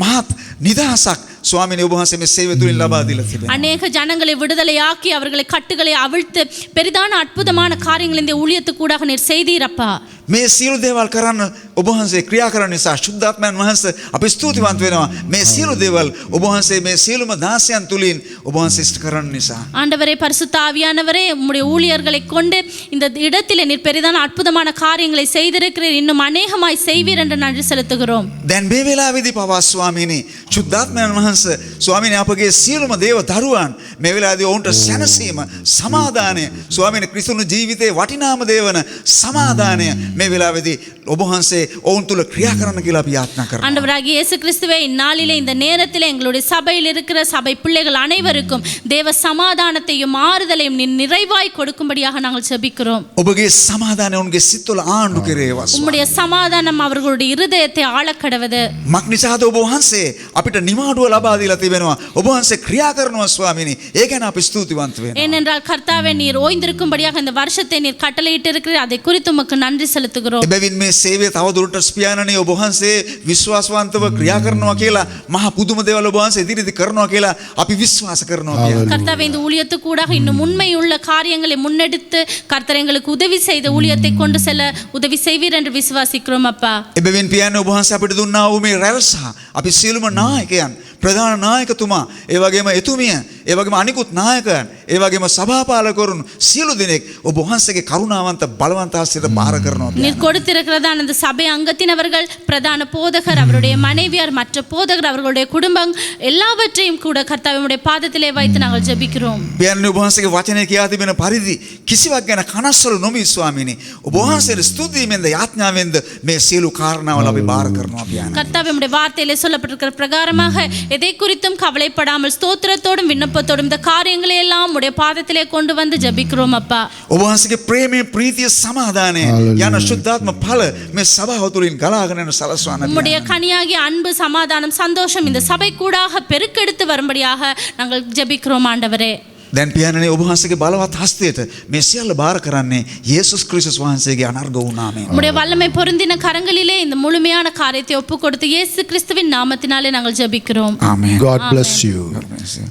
මහත් නිදහසක් ස්වාමීනි ඔබ වහන්සේ මේ සේවය තුලින් ලබා දීලා තිබෙනවා. அநேக ஜனங்களை விடுதலையாக்கி அவர்களை கட்டுகளை அவிழ்த்து பெரிதான அற்புதமான காரியங்களை இந்த ஊழியத்துக்கூடாக நீர் செய்தீரப்பா. මේ සියලු දේවල් කරන්න ඔබ වහන්සේ ක්‍රියා කරන නිසා ශුද්ධාත්මයන් වහන්සේ අපි ස්තුතිවන්ත වෙනවා. මේ සියලු දේවල් ඔබ වහන්සේ මේ සියලුම දාසයන් තුලින් ඔබ වහන්සේ ඉෂ්ට කරන නිසා. ஆண்டவரே பரிசுத்த ஆவியானவரே உம்முடைய ஊழியர்களை கொண்டு இந்த இடத்திலே நீர் பெரிதான அற்புதமான காரியங்களை செய்திருக்கிறீர். இன்னும் அநேகமாய் செய்வீர் என்று நன்றி செலுத்துகிறோம். දැන් මේ වෙලාවේදී පවා ස්වාමීනි ශුද්ධාත්මයන් වහන්සේ ස්වාමීනි අපගේ සියලුම දේව දරුවන් මේ වෙලාවේදී ඔවුන්ට සැනසීම සමාදානය ස්වාමීනි ක්‍රිස්තුන් ජීවිතේ වටිනාම දේවන සමාදානය මේ වෙලාවේදී ඔබ වහන්සේ ඔවුන් තුල ක්‍රියා කරන්න කියලා අපි යාඥා කරනවා. ஆண்டவராகிய இயேசு கிறிஸ்துவே இந்நாளிலே இந்த நேரத்திலே எங்களுடைய சபையில் இருக்கிற சபை பிள்ளைகள் அனைவருக்கும் தேவ சமாதானத்தையும் ஆறுதலையும் நீர் நிறைவாய் கொடுக்கும்படியாக நாங்கள் ஜெபிக்கிறோம். ඔබගේ සමාදානය ඔවුන්ගේ සිත්වල ආණ්ඩු කෙරේවා. உம்முடைய சமாதானம் அவர்களுடைய இருதயத்தை ஆளக்கடவது. මක්නිසාද ඔබ වහන්සේ අපිට නිමාඩුව ලබා දීලා තිබෙනවා. ඔබ වහන්සේ ක්‍රියා කරනවා ස්වාමීනි. ඒ ගැන අපි ස්තුතිවන්ත වෙනවා. ஏனென்றால் கர்த்தாவே நீர் ஓய்ந்திருக்கும்படியாக இந்த வருஷத்தை நீர் கட்டளையிட்டு இருக்கிறீர். அதை குறித்து உமக்கு நன்றி செலுத்துகிறோம். එබැවින් මේ සේවය තවදුරටත් ස්පියාණනි ඔබ වහන්සේ විශ්වාසවන්තව ක්‍රියා කරනවා කියලා මහා පුදුම දේවල් ඔබ වහන්සේ ඉදිරියට කරනවා කියලා අපි විශ්වාස කරනවා කියලා. கர்த்தாவே இந்த ஊழியத்துக்கூடாக இன்னும் உண்மையுள்ள காரியங்களை முன்னெடுத்து கர்த்தர் எங்களுக்கு உதவி செய்த ஊழியத்தை கொண்டு செல்ல உதவி செய்வீர் என்று விசுவாசிக்கிறோம் அப்பா. එබැවින් පියාණනි ඔබ වහන්සේ අපිට දුන්නා වූ මේ රැල්ස අපි සියලුම නායකයන් ප්‍රධාන නායකතුමා ඒ වගේම එතුමිය ඒ වගේම අනිකුත් නායකයන් ඒ වගේම සභාපාලකවරුන් සියලු දෙනෙක් ඔබ වහන්සේගේ කරුණාවන්ත බලවන්ත ආශිර්වාද බාර කරනවා. நீர் கொடுத்திருக்கிறதான அந்த சபை அங்கத்தினவர்கள் பிரதான போதகர் அவருடைய மனைவியார் மற்ற போதகர் அவர்களுடைய குடும்பம் எல்லாவற்றையும் கூட கர்த்தாவினுடைய பாதத்திலே வைத்து நாங்கள் ஜெபிக்கிறோம். පියාණනි ඔබ වහන්සේගේ වචනේ කියා තිබෙන පරිදි කිසිවක් ගැන කනස්සලු නොමි ස්වාමීනි. ඔබ වහන්සේට ස්තුතියෙන්ද යාඥාවෙන්ද මේ සියලු කාරණාවල අපි බාර කරනවා පියාණනි. கர்த்தாவினுடைய வார்த்தையிலே சொல்லப்பட்டிருக்கிற பிரகாரமாக எதை குறித்தும் கவலைப்படாமல் ஸ்தோத்திரத்தோடும் விண்ணப்ப விருப்பத்தோடும் இந்த காரியங்களை எல்லாம் உடைய பாதத்திலே கொண்டு வந்து ஜெபிக்கிறோம் அப்பா. ඔබ වහන්සේගේ ප්‍රේමයේ ප්‍රීතිය සමාදානය යන ශුද්ධාත්ම ඵල මේ සභාව තුළින් ගලාගෙන යන සලස්වන්න. உம்முடைய கனியாகிய அன்பு சமாதானம் சந்தோஷம் இந்த சபை கூடாக பெருக்கெடுத்து வரும்படியாக நாங்கள் ஜெபிக்கிறோம் ஆண்டவரே. දැන් පියාණනේ ඔබ වහන්සේගේ බලවත් හස්තයට මේ සියල්ල බාර කරන්නේ යේසුස් ක්‍රිස්තුස් වහන්සේගේ අනර්ග වූ නාමයෙන්. உம்முடைய வல்லமை பொருந்தின கரங்களிலே இந்த முழுமையான காரியத்தை ஒப்பு கொடுத்து இயேசு கிறிஸ்துவின் நாமத்தினாலே நாங்கள் ஜெபிக்கிறோம். ආමේන්. God bless you.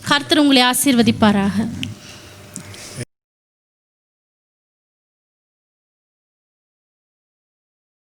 கர்த்தர் உங்களை ஆசீர்வதிப்பாராக.